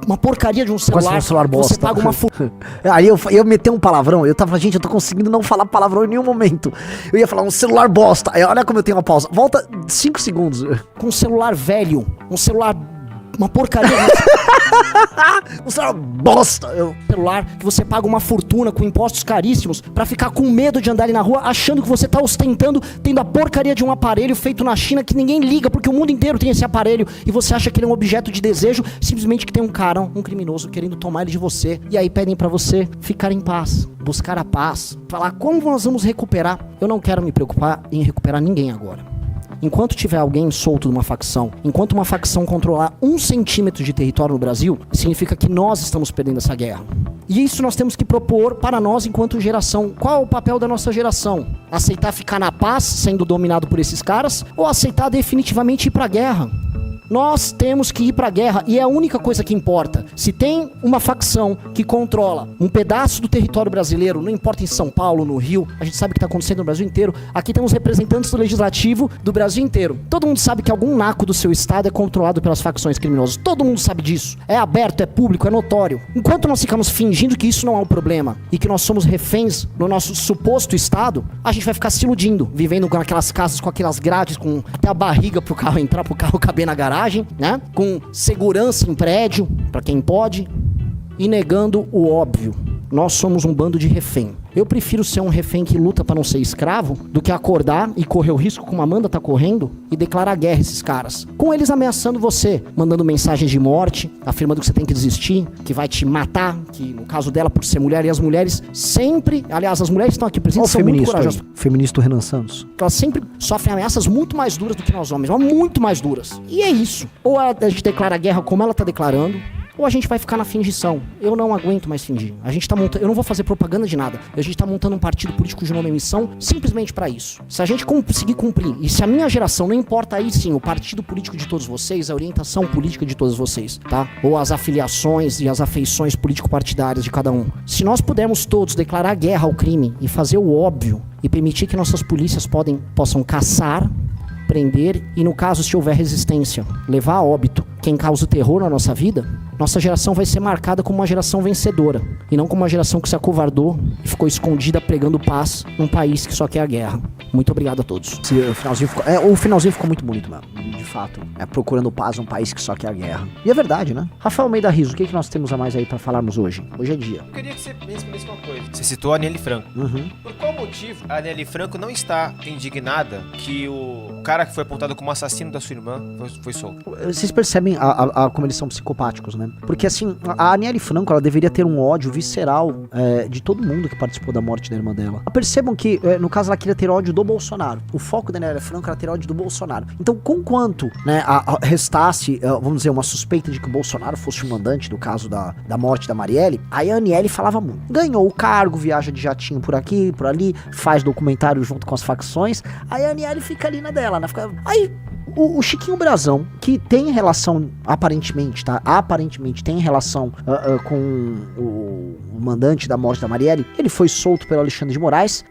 uma porcaria de um celular, bosta. você paga uma Aí eu meti um palavrão, eu tava, gente, eu tô conseguindo não falar palavrão em nenhum momento. Eu ia falar um celular bosta. Aí olha como eu tenho uma pausa. Volta 5 segundos. Com um celular velho, um celular... uma porcaria. Um celular bosta. Celular que você paga uma fortuna com impostos caríssimos pra ficar com medo de andar ali na rua achando que você tá ostentando, tendo a porcaria de um aparelho feito na China que ninguém liga porque o mundo inteiro tem esse aparelho e você acha que ele é um objeto de desejo, simplesmente que tem um cara, um criminoso querendo tomar ele de você. E aí pedem pra você ficar em paz, buscar a paz, falar como nós vamos recuperar. Eu não quero me preocupar em recuperar ninguém agora. Enquanto tiver alguém solto de uma facção, enquanto uma facção controlar 1 centímetro de território no Brasil, significa que nós estamos perdendo essa guerra. E isso nós temos que propor para nós enquanto geração. Qual é o papel da nossa geração? Aceitar ficar na paz, sendo dominado por esses caras, ou aceitar definitivamente ir pra guerra? Nós temos que ir pra guerra e é a única coisa que importa. Se tem uma facção que controla um pedaço do território brasileiro, não importa em São Paulo, no Rio, a gente sabe o que está acontecendo no Brasil inteiro. Aqui temos representantes do legislativo do Brasil inteiro. Todo mundo sabe que algum naco do seu estado é controlado pelas facções criminosas. Todo mundo sabe disso. É aberto, é público, é notório. Enquanto nós ficamos fingindo que isso não é um problema e que nós somos reféns no nosso suposto estado, a gente vai ficar se iludindo, vivendo com aquelas casas, com aquelas grades, com até a barriga pro carro entrar, pro carro caber na garagem, né? Com segurança em prédio, pra quem pode, e negando o óbvio. Nós somos um bando de refém. Eu prefiro ser um refém que luta pra não ser escravo do que acordar e correr o risco como a Amanda tá correndo e declarar guerra a esses caras. Com eles ameaçando você, mandando mensagens de morte, afirmando que você tem que desistir, que vai te matar, que no caso dela por ser mulher, e as mulheres sempre, aliás, as mulheres que estão aqui presentes são muito corajosas. Feminista Renan Santos. Elas sempre sofrem ameaças muito mais duras do que nós homens, mas muito mais duras. E é isso. Ou a gente declara a guerra como ela tá declarando, ou a gente vai ficar na fingição. Eu não aguento mais fingir. A gente tá montando... Eu não vou fazer propaganda de nada. A gente tá montando um partido político de nome e missão simplesmente pra isso. Se a gente conseguir cumprir, e se a minha geração, não importa aí sim, o partido político de todos vocês, a orientação política de todos vocês, tá? Ou as afiliações e as afeições político-partidárias de cada um. Se nós pudermos todos declarar guerra ao crime e fazer o óbvio e permitir que nossas polícias possam caçar, prender e, no caso, se houver resistência, levar a óbito quem causa o terror na nossa vida, nossa geração vai ser marcada como uma geração vencedora e não como uma geração que se acovardou e ficou escondida pregando paz num país que só quer a guerra. Muito obrigado a todos. O finalzinho ficou muito bonito, mano. De fato. É procurando paz num país que só quer a guerra. E é verdade, né? Rafael Almeida Riso, o que nós temos a mais aí pra falarmos hoje? Hoje é dia. Eu queria que você me respondesse uma coisa. Você citou a Aniele Franco. Uhum. Por qual motivo a Aniele Franco não está indignada que o cara que foi apontado como assassino da sua irmã foi solto? Vocês percebem como eles são psicopáticos, né? Porque assim, a Aniele Franco, ela deveria ter um ódio visceral de todo mundo que participou da morte da irmã dela. Percebam que, no caso, ela queria ter ódio do Bolsonaro. O foco da Aniele Franco era ter ódio do Bolsonaro. Então, conquanto, né, restasse, vamos dizer, uma suspeita de que o Bolsonaro fosse o mandante do caso da morte da Marielle, aí a Aniele falava muito. Ganhou o cargo, viaja de jatinho por aqui, por ali, faz documentário junto com as facções, aí a Aniele fica ali na dela, né? Aí o Chiquinho Brazão, que tem relação, aparentemente, tá? Aparentemente tem relação com o mandante da morte da Marielle, ele foi solto pelo Alexandre de Moraes,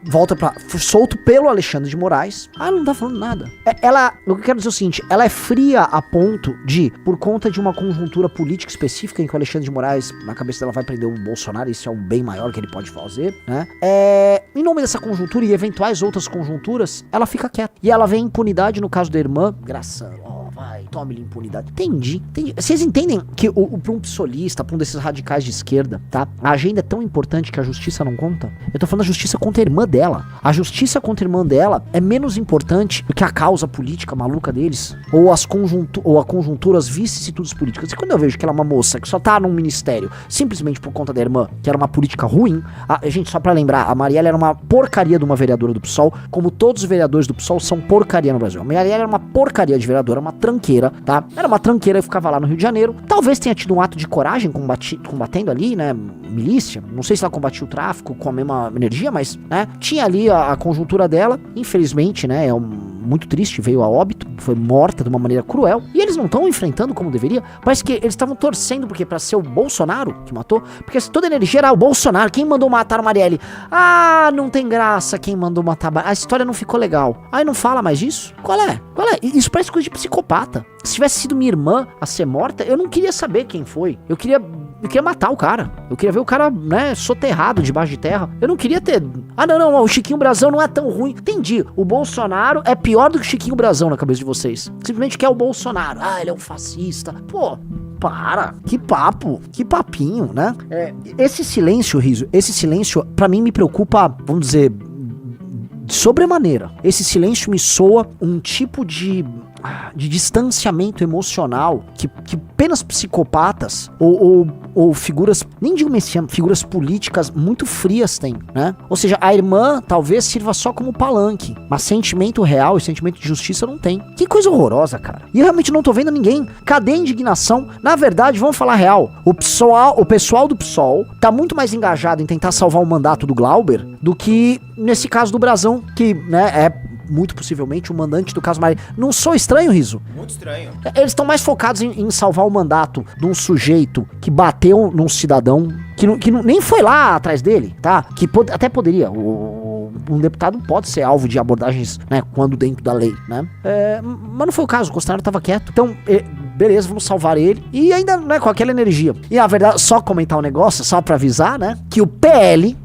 foi solto pelo Alexandre de Moraes. Ela não tá falando nada. O que eu quero dizer é o seguinte, ela é fria a ponto de, por conta de uma conjuntura política específica em que o Alexandre de Moraes, na cabeça dela, vai prender o Bolsonaro, isso é um bem maior que ele pode fazer, né? Em nome dessa conjuntura e eventuais outras conjunturas, ela fica quieta. E ela vê impunidade no caso da irmã, graça, vai, tome-lhe impunidade. Entendi. Vocês entendem que pra um psolista, pra um desses radicais de esquerda, tá? A agenda é tão importante que a justiça não conta? Eu tô falando da justiça contra a irmã dela. A justiça contra a irmã dela é menos importante do que a causa política maluca deles, ou a conjuntura, as vicissitudes políticas. E quando eu vejo que ela é uma moça que só tá num ministério simplesmente por conta da irmã, que era uma política ruim, gente, só pra lembrar, a Marielle era uma porcaria de uma vereadora do PSOL, como todos os vereadores do PSOL são porcaria no Brasil. A Marielle era uma porcaria de vereadora, uma tranqueira, tá? Era uma tranqueira e ficava lá no Rio de Janeiro. Talvez tenha tido um ato de coragem combatendo ali, né? Milícia. Não sei se ela combatia o tráfico com a mesma energia, mas, né? Tinha ali a conjuntura dela. Infelizmente, né? Muito triste, veio a óbito, foi morta de uma maneira cruel. E eles não estão enfrentando como deveria. Parece que eles estavam torcendo, porque pra ser o Bolsonaro que matou, porque toda a energia era o Bolsonaro. Quem mandou matar o Marielle? Ah, não tem graça quem mandou matar. A história não ficou legal. Aí não fala mais disso? Qual é? Isso parece coisa de psicopata. Se tivesse sido minha irmã a ser morta, eu não queria saber quem foi. Eu queria matar o cara. Eu queria ver o cara, né, soterrado debaixo de terra. Eu não queria ter... Ah, não, o Chiquinho Brasão não é tão ruim. Entendi. O Bolsonaro é pior do que o Chiquinho Brasão na cabeça de vocês. Simplesmente quer o Bolsonaro. Ah, ele é um fascista. Pô, para. Que papo. Que papinho, né? Esse silêncio, Riso, pra mim me preocupa, vamos dizer, de sobremaneira. Esse silêncio me soa um tipo de distanciamento emocional que apenas psicopatas ou figuras, nem digo messiânicas, figuras políticas muito frias têm, né? Ou seja, a irmã talvez sirva só como palanque, mas sentimento real e sentimento de justiça não tem. Que coisa horrorosa, cara. E eu realmente não tô vendo ninguém. Cadê a indignação? Na verdade, vamos falar real, o pessoal do PSOL tá muito mais engajado em tentar salvar o mandato do Glauber do que nesse caso do Brasão, que, né, é muito possivelmente o mandante do caso Marielle. Não sou estranho, Riso? Muito estranho. Eles estão mais focados em salvar o mandato de um sujeito que bateu num cidadão que nem foi lá atrás dele, tá? Que até poderia. Um deputado pode ser alvo de abordagens, né, quando dentro da lei, né? Mas não foi o caso, o Costanaro tava quieto. Então, beleza, vamos salvar ele. E ainda, né, com aquela energia. E na verdade, só comentar um negócio, só pra avisar, né? Que o PL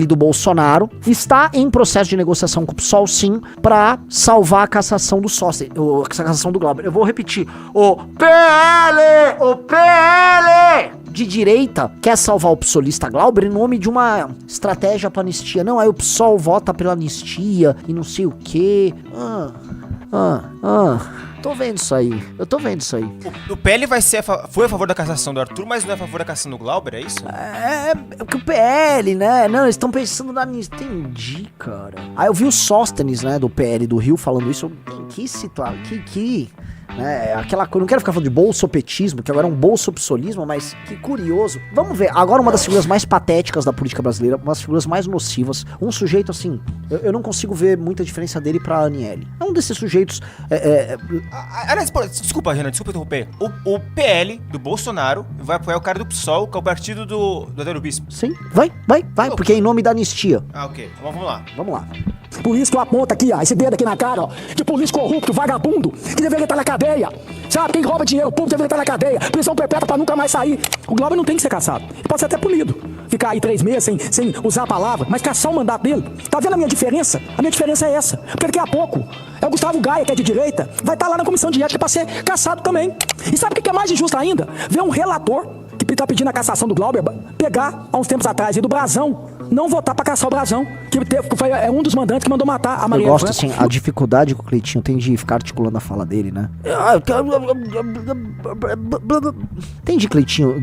do Bolsonaro está em processo de negociação com o PSOL, sim, pra salvar a cassação do Sóster, a cassação do Glauber. Eu vou repetir. O PL de direita quer salvar o psolista Glauber em nome de uma estratégia pra anistia. Não, aí o PSOL vota pela anistia e não sei o quê. Tô vendo isso aí. Eu tô vendo isso aí. O PL foi a favor da cassação do Arthur, mas não é a favor da cassação do Glauber, é isso? É que o PL, né? Não, eles estão pensando na anistia. Entendi, cara. Aí eu vi o Sóstenes, né, do PL do Rio falando isso. Em que situação? Né, aquela coisa, não quero ficar falando de bolsopetismo, que agora é um bolsopsolismo, mas que curioso. Vamos ver, agora uma das figuras mais patéticas da política brasileira, uma das figuras mais nocivas, um sujeito assim, eu não consigo ver muita diferença dele pra Aniele. É um desses sujeitos... Aliás, desculpa, Renan, desculpa interromper. O PL do Bolsonaro vai apoiar o cara do PSOL, que é o partido do Adélio Bispo. Sim, vai, porque é em nome da anistia. Ah, ok. Vamos lá. Vamos lá. Por isso que eu aponto aqui, ó, esse dedo aqui na cara, ó, de político corrupto, vagabundo, que deveria estar na cadeia. Sabe, quem rouba dinheiro público deveria estar na cadeia. Prisão perpétua pra nunca mais sair. O Glauber não tem que ser caçado. Ele pode ser até punido. Ficar aí 3 meses sem usar a palavra, mas caçar o mandato dele. Tá vendo a minha diferença? A minha diferença é essa. Porque daqui a pouco, é o Gustavo Gaia, que é de direita, vai estar lá na comissão de ética pra ser caçado também. E sabe o que é mais injusto ainda? Ver um relator que tá pedindo a cassação do Glauber pegar, há uns tempos atrás, e do Brasão, não votar pra caçar o Brasão, que foi um dos mandantes que mandou matar a Marielle. Eu gosto, assim, a dificuldade que o Cleitinho tem de ficar articulando a fala dele, né? Entendi, Cleitinho.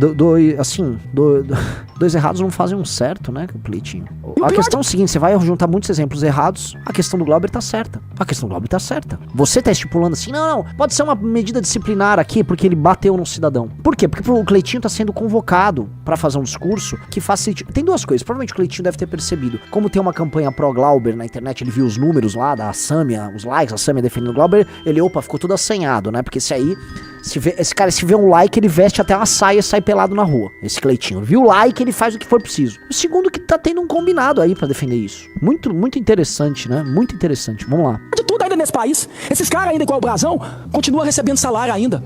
Dois errados não fazem um certo, né, Cleitinho? A questão é o seguinte, você vai juntar muitos exemplos errados, a questão do Glauber tá certa. Você tá estipulando assim, não, pode ser uma medida disciplinar aqui, porque ele bateu num cidadão. Por quê? Porque o Cleitinho tá sendo convocado pra fazer um discurso que facilite... Tem duas coisas, provavelmente o Cleitinho deve ter percebido. Como tem uma campanha pró-Glauber na internet, ele viu os números lá da Sâmia, os likes, a Sâmia defendendo o Glauber, ele, ficou tudo assanhado, né? Porque esse cara, se vê um like, ele veste até uma saia e sai pelado na rua. Esse Cleitinho. Viu o like, ele faz o que for preciso. O segundo que tá tendo um combinado aí pra defender isso. Muito, muito interessante, né? Muito interessante. Vamos lá. De tudo ainda nesse país. Esses caras ainda igual o Brasão, continuam recebendo salário ainda.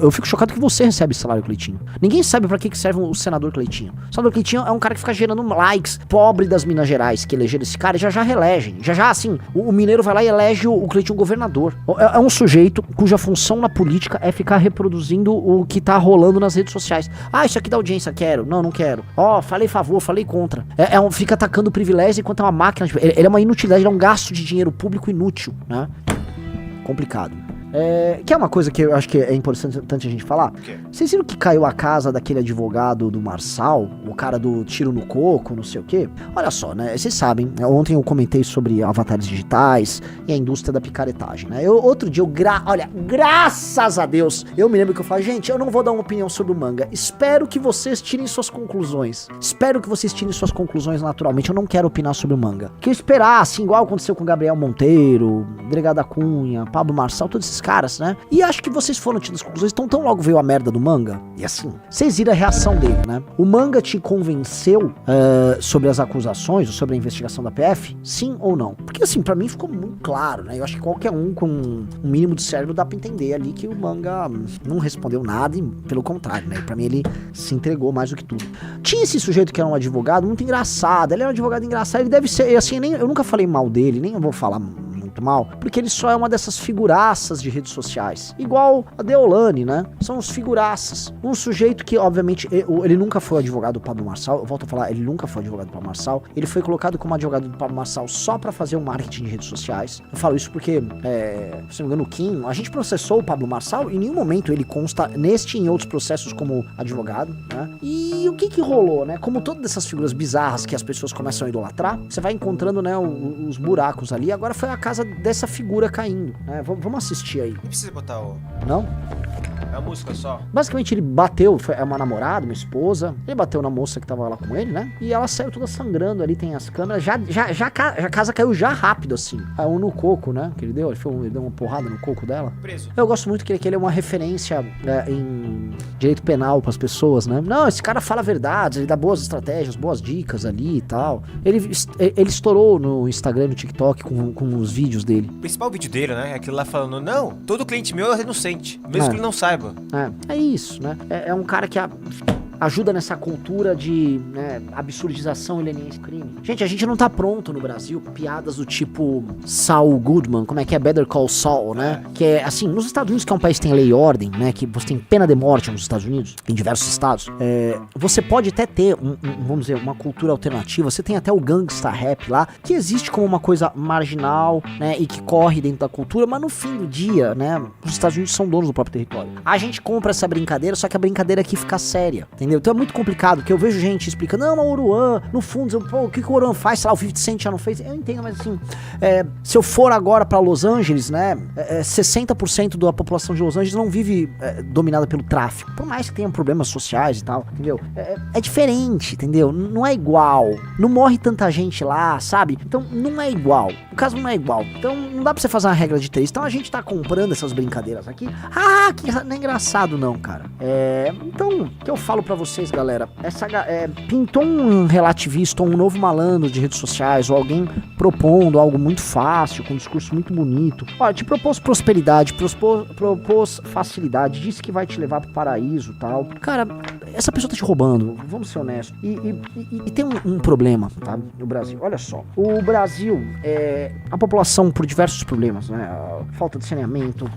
Eu fico chocado que você recebe salário, Cleitinho. Ninguém sabe pra que serve o senador Cleitinho. O senador Cleitinho é um cara que fica gerando likes. Pobre das Minas Gerais, que elegeram esse cara, já reelegem. Já, assim, o mineiro vai lá e elege o Cleitinho governador. É um sujeito cuja função na política é ficar reproduzindo o que tá rolando nas redes sociais. Ah, isso aqui dá audiência, quero. Não quero. Falei favor, falei contra. Fica atacando o privilégio enquanto é uma máquina. Ele é uma inutilidade, ele é um gasto de dinheiro público inútil, né? Complicado. Que é uma coisa que eu acho que é importante a gente falar. Vocês viram que caiu a casa daquele advogado do Marçal? O cara do tiro no coco, não sei o quê? Olha só, né? Vocês sabem, ontem eu comentei sobre avatares digitais e a indústria da picaretagem, né? Outro dia, graças a Deus, eu me lembro que eu falei, gente, eu não vou dar uma opinião sobre o manga. Espero que vocês tirem suas conclusões. Naturalmente. Eu não quero opinar sobre o manga. Que eu esperar, assim, igual aconteceu com Gabriel Monteiro, Delegado da Cunha, Pablo Marçal, todos esses caras, né? E acho que vocês foram tidas as conclusões, então tão logo veio a merda do Manga, e assim, vocês viram a reação dele, né? O Manga te convenceu sobre as acusações, ou sobre a investigação da PF? Sim ou não? Porque assim, pra mim ficou muito claro, né? Eu acho que qualquer um com um mínimo de cérebro dá pra entender ali que o Manga não respondeu nada, e pelo contrário, né? Pra mim ele se entregou mais do que tudo. Tinha esse sujeito que era um advogado muito engraçado, ele é um advogado engraçado, ele deve ser, assim, eu nunca falei mal dele, nem eu vou falar muito mal, porque ele só é uma dessas figuraças de redes sociais, igual a Deolane, né? São os figuraças. Um sujeito que, obviamente, ele nunca foi advogado do Pablo Marçal, eu volto a falar, ele nunca foi advogado do Pablo Marçal, ele foi colocado como advogado do Pablo Marçal só pra fazer o marketing de redes sociais. Eu falo isso porque, se não me engano, o Kim, a gente processou o Pablo Marçal, em nenhum momento ele consta neste e em outros processos como advogado, né? E o que rolou, né? Como todas essas figuras bizarras que as pessoas começam a idolatrar, você vai encontrando, né, os buracos ali. Agora foi a casa dessa figura caindo, né? Vamos assistir aí. Não precisa botar o... Não? É a música só. Basicamente ele bateu, é uma namorada, uma esposa, ele bateu na moça que tava lá com ele, né? E ela saiu toda sangrando ali, tem as câmeras, já a casa caiu já rápido, assim. Aí no coco, né, que ele deu uma porrada no coco dela. Preso. Eu gosto muito que ele é uma referência em direito penal pras pessoas, né? Não, esse cara fala verdades, ele dá boas estratégias, boas dicas ali e tal. Ele estourou no Instagram, no TikTok com os vídeos dele. O principal vídeo dele, né, é aquele lá falando, não, todo cliente meu é inocente, mesmo que ele não saiba. É isso, né? É um cara que ajuda nessa cultura de, né, absurdização e leniência do crime. Gente, a gente não tá pronto no Brasil pra piadas do tipo Saul Goodman, como é que é? Better Call Saul, né? Que é, assim, nos Estados Unidos, que é um país que tem lei e ordem, né? Que você tem pena de morte nos Estados Unidos, em diversos estados. Você pode até ter, vamos dizer, uma cultura alternativa. Você tem até o gangsta rap lá, que existe como uma coisa marginal, né? E que corre dentro da cultura, mas no fim do dia, né? Os Estados Unidos são donos do próprio território. A gente compra essa brincadeira, só que a brincadeira aqui fica séria, entendeu? Então é muito complicado, que eu vejo gente explicando, não, mas o Oruan, no fundo, o que o Oruan faz, sei lá, o 50 Cent já não fez, eu entendo, mas assim, se eu for agora pra Los Angeles, né, 60% da população de Los Angeles não vive dominada pelo tráfico, por mais que tenham problemas sociais e tal, entendeu? É diferente, entendeu? Não é igual, não morre tanta gente lá, sabe? Então não é igual, o caso não é igual, então não dá pra você fazer uma regra de 3, então a gente tá comprando essas brincadeiras aqui, que não é engraçado não, cara. Então, o que eu falo pra vocês, galera, pintou um relativista, um novo malandro de redes sociais, ou alguém propondo algo muito fácil, com um discurso muito bonito. Olha, te propôs prosperidade, propôs facilidade, disse que vai te levar pro paraíso e tal. Cara, essa pessoa tá te roubando, vamos ser honestos. E tem um problema, tá, no Brasil. Olha só, o Brasil, a população, por diversos problemas, né, falta de saneamento,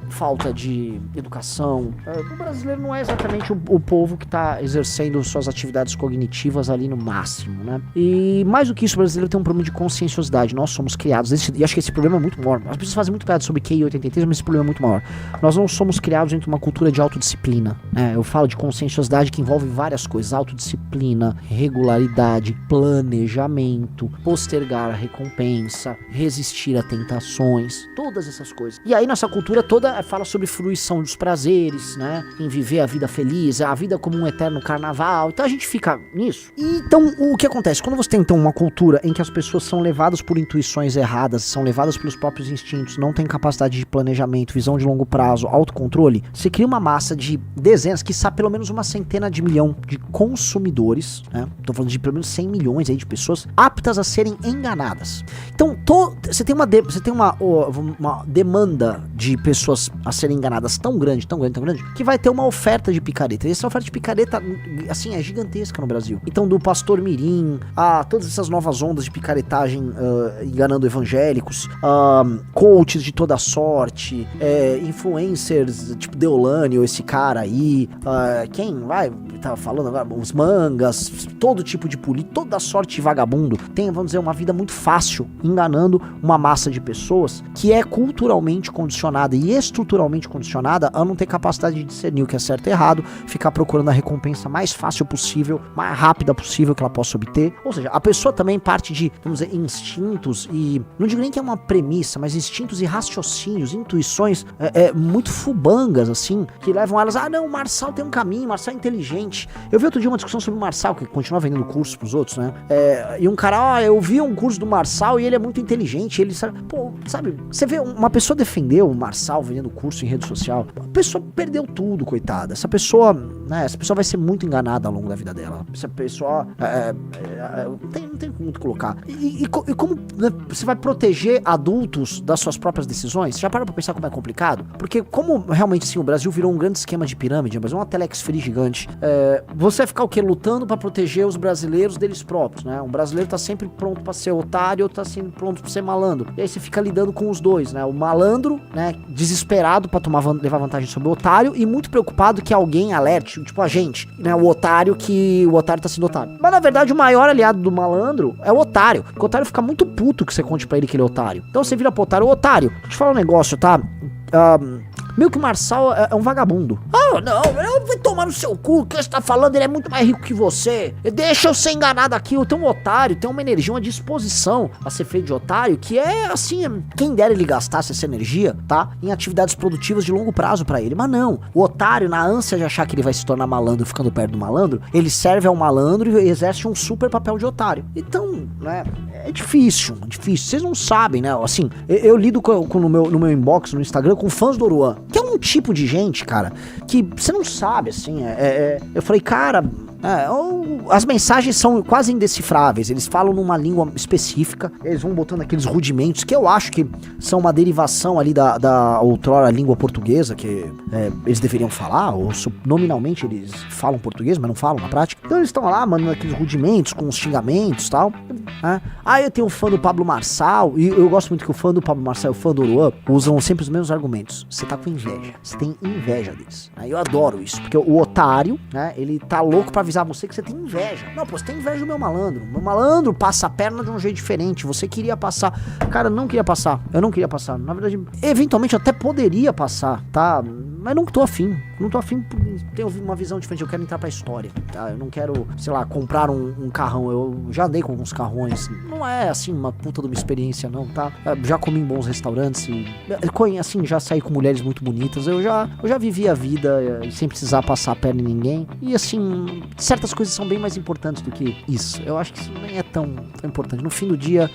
falta de educação, o brasileiro não é exatamente o povo que tá exercendo suas atividades cognitivas ali no máximo, né? E mais do que isso, o brasileiro tem um problema de conscienciosidade. Nós somos criados, e acho que esse problema é muito maior. As pessoas fazem muito piada sobre QI 83, mas esse problema é muito maior. Nós não somos criados dentro de uma cultura de autodisciplina, né? Eu falo de conscienciosidade que envolve várias coisas: autodisciplina, regularidade, planejamento, postergar a recompensa, resistir a tentações, todas essas coisas. E aí nossa cultura toda fala sobre fruição dos prazeres, né? Em viver a vida feliz, a vida como um eterno carnaval. Então a gente fica nisso. E então o que acontece? Quando você tem então uma cultura em que as pessoas são levadas por intuições erradas, são levadas pelos próprios instintos, não tem capacidade de planejamento, visão de longo prazo, autocontrole, você cria uma massa de dezenas, quiçá pelo menos uma centena de milhão de consumidores, né? Tô falando de pelo menos 100 milhões aí de pessoas aptas a serem enganadas. Então você tem uma demanda de pessoas a serem enganadas tão grande, que vai ter uma oferta de picareta. E essa oferta de picareta, assim, é gigantesca no Brasil. Então, do Pastor Mirim a todas essas novas ondas de picaretagem enganando evangélicos, coaches de toda sorte, influencers tipo Deolane ou esse cara aí, quem vai, tava falando agora, os mangas, todo tipo de político, toda sorte de vagabundo, tem, vamos dizer, uma vida muito fácil, enganando uma massa de pessoas que é culturalmente condicionada e estruturalmente condicionada a não ter capacidade de discernir o que é certo e errado, ficar procurando a recompensa mais fácil possível, mais rápida possível que ela possa obter. Ou seja, a pessoa também parte de, vamos dizer, instintos e, não digo nem que é uma premissa, mas instintos e raciocínios, intuições muito fubangas, assim, que levam elas, não, o Marçal tem um caminho, o Marçal é inteligente, inteligente. Eu vi outro dia uma discussão sobre o Marçal, que continua vendendo cursos pros outros, né? E um cara, eu vi um curso do Marçal e ele é muito inteligente, ele sabe... Pô, sabe, você vê uma pessoa defender o Marçal vendendo curso em rede social, a pessoa perdeu tudo, coitada. Essa pessoa vai ser muito enganada ao longo da vida dela. Essa pessoa... não tem muito o que colocar. E como, né, você vai proteger adultos das suas próprias decisões? Você já parou pra pensar como é complicado? Porque como realmente, sim, o Brasil virou um grande esquema de pirâmide, mas uma telex free gigante, você vai ficar o quê? Lutando pra proteger os brasileiros deles próprios, né? Um brasileiro tá sempre pronto pra ser otário, outro tá sempre pronto pra ser malandro. E aí você fica lidando com os dois, né? O malandro, né, desesperado pra levar vantagem sobre o otário e muito preocupado que alguém alerte, tipo a gente, né? O otário tá sendo otário. Mas na verdade o maior aliado do malandro é o otário. Porque o otário fica muito puto que você conte pra ele que ele é otário. Então você vira pro otário, otário, deixa eu te falar um negócio, tá? Meio que o Marçal é um vagabundo. Não, eu vou tomar no seu cu, o que você tá falando, ele é muito mais rico que você. Deixa eu ser enganado aqui, eu tenho um otário, tem uma energia, uma disposição a ser feito de otário, que é assim, quem dera ele gastasse essa energia, tá? Em atividades produtivas de longo prazo pra ele. Mas não, o otário, na ânsia de achar que ele vai se tornar malandro ficando perto do malandro, ele serve ao malandro e exerce um super papel de otário. Então, né, é difícil. Vocês não sabem, né? Assim, eu lido no meu inbox, no Instagram, com fãs do Oruan, que é um tipo de gente, cara, que você não sabe, assim, eu falei, cara, as mensagens são quase indecifráveis, eles falam numa língua específica, eles vão botando aqueles rudimentos, que eu acho que são uma derivação ali da outrora língua portuguesa, que eles deveriam falar, ou nominalmente eles falam português, mas não falam na prática, então eles estão lá mandando aqueles rudimentos, com os xingamentos e tal, né? Eu tenho um fã do Pablo Marçal, e eu gosto muito que o fã do Pablo Marçal e o fã do Oruan usam sempre os mesmos argumentos. Você tá com inveja, você tem inveja deles, né? Eu adoro isso, porque o otário, né, ele tá louco pra avisar você que você tem inveja. Não, pô, você tem inveja do meu malandro. Meu malandro passa a perna de um jeito diferente, você queria passar. Cara, eu não queria passar, na verdade, eventualmente eu até poderia passar, tá? Mas não tô afim, tenho uma visão diferente, eu quero entrar pra história, tá? Eu não quero, sei lá, comprar um carrão, eu já andei com alguns carrões, não é assim uma puta de uma experiência não, tá? Já comi em bons restaurantes e, assim, já saí com mulheres muito bonitas, eu já vivi a vida sem precisar passar a perna em ninguém, e assim, certas coisas são bem mais importantes do que isso, eu acho que isso nem é tão importante, no fim do dia,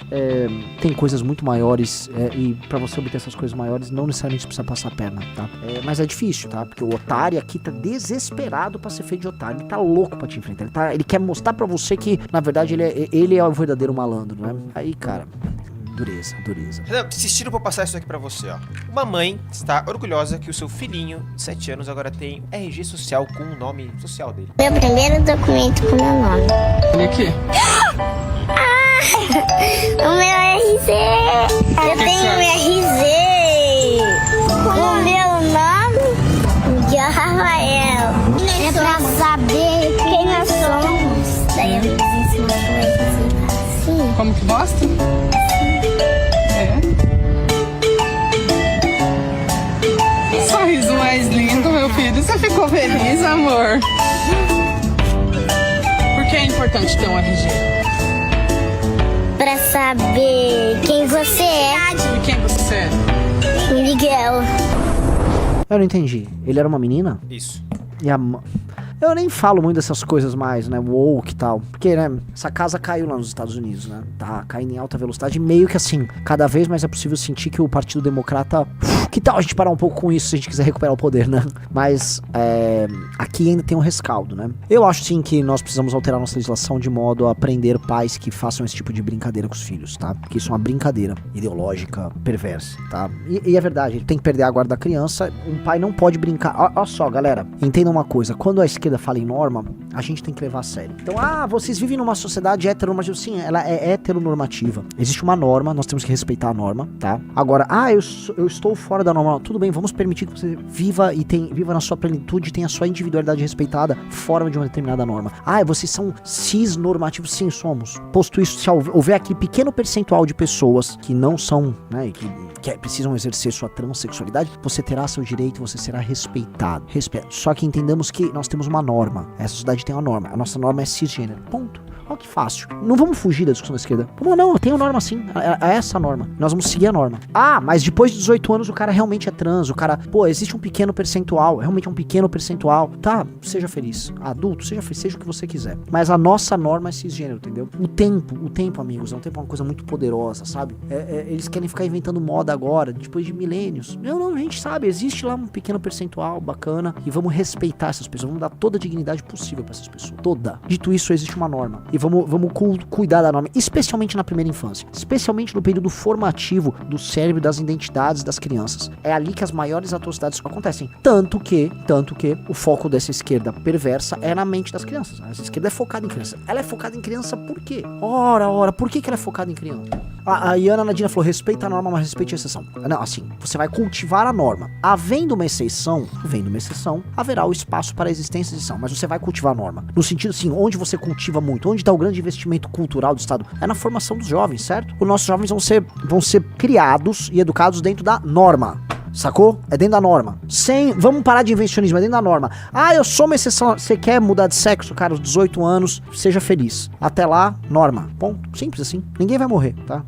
tem coisas muito maiores, e pra você obter essas coisas maiores, não necessariamente precisa passar a perna, tá? Mas é difícil, tá? Porque o otário aqui tá desesperado pra ser feito de otário. Ele tá louco pra te enfrentar. Ele quer mostrar pra você que, na verdade, ele é o verdadeiro malandro, né? Aí, cara, dureza. Insistiram pra passar isso aqui pra você, ó. Uma mãe está orgulhosa que o seu filhinho de 7 anos agora tem RG social com o nome social dele. Meu primeiro documento com meu nome. Olha aqui. O meu RZ. Eu tenho um RZ. O meu nome de Rafael. É pra saber quem nós somos. Daí eu ensinou assim. Como que gosta? Que sorriso mais lindo, meu filho. Você ficou feliz, amor? Por que é importante ter um RG? Pra saber quem você é. E quem você é? Miguel. Eu não entendi, ele era uma menina? Isso. E eu nem falo muito dessas coisas mais, né, woke e tal, porque, né, essa casa caiu lá nos Estados Unidos, né, tá caindo em alta velocidade, meio que assim, cada vez mais é possível sentir que o Partido Democrata, que tal a gente parar um pouco com isso se a gente quiser recuperar o poder, né, mas, aqui ainda tem um rescaldo, né, eu acho sim que nós precisamos alterar nossa legislação de modo a prender pais que façam esse tipo de brincadeira com os filhos, tá, porque isso é uma brincadeira ideológica, perversa, tá, e é verdade, ele tem que perder a guarda da criança, um pai não pode brincar, olha só, galera, entendam uma coisa, quando a esquerda fala em norma, a gente tem que levar a sério. Então, vocês vivem numa sociedade heteronormativa. Sim, ela é heteronormativa. Existe uma norma, nós temos que respeitar a norma, tá? Agora, eu estou fora da norma. Tudo bem, vamos permitir que você viva na sua plenitude, tenha a sua individualidade respeitada fora de uma determinada norma. Vocês são cisnormativos? Sim, somos. Posto isso, se houver aqui pequeno percentual de pessoas que não são, né, que precisam exercer sua transexualidade, você terá seu direito, você será respeitado. Só que entendamos que nós temos uma norma. Essa sociedade tem uma norma. A nossa norma é cisgênero. Ponto. Olha que fácil. Não vamos fugir da discussão da esquerda. Não, eu tenho norma sim. É essa a norma. Nós vamos seguir a norma. Ah, mas depois de 18 anos o cara realmente é trans. O cara, existe um pequeno percentual. Realmente é um pequeno percentual. Tá, seja feliz. Adulto, seja feliz, seja o que você quiser. Mas a nossa norma é cisgênero, entendeu? O tempo, amigos, o tempo é uma coisa muito poderosa, sabe? Eles querem ficar inventando moda agora, depois de milênios. Não, a gente sabe, existe lá um pequeno percentual bacana e vamos respeitar essas pessoas, vamos dar toda a dignidade possível pra essas pessoas. Toda. Dito isso, existe uma norma. E vamos cuidar da norma, especialmente na primeira infância. Especialmente no período formativo do cérebro, das identidades das crianças. É ali que as maiores atrocidades acontecem. Tanto que o foco dessa esquerda perversa é na mente das crianças. Essa esquerda é focada em criança. Ela é focada em criança por quê? Ora, por que ela é focada em criança? A Iana Nadina falou, respeita a norma, mas respeite a exceção. Não, assim, você vai cultivar a norma. Havendo uma exceção, haverá o espaço para a existência de exceção, mas você vai cultivar a norma. No sentido, assim, onde você cultiva muito, onde está o grande investimento cultural do Estado? É na formação dos jovens, certo? Os nossos jovens vão ser criados e educados dentro da norma. Sacou? É dentro da norma. Vamos parar de invencionismo, é dentro da norma. Ah, eu sou uma exceção. Você quer mudar de sexo, cara, aos 18 anos, seja feliz. Até lá, norma. Ponto. Simples assim. Ninguém vai morrer, tá?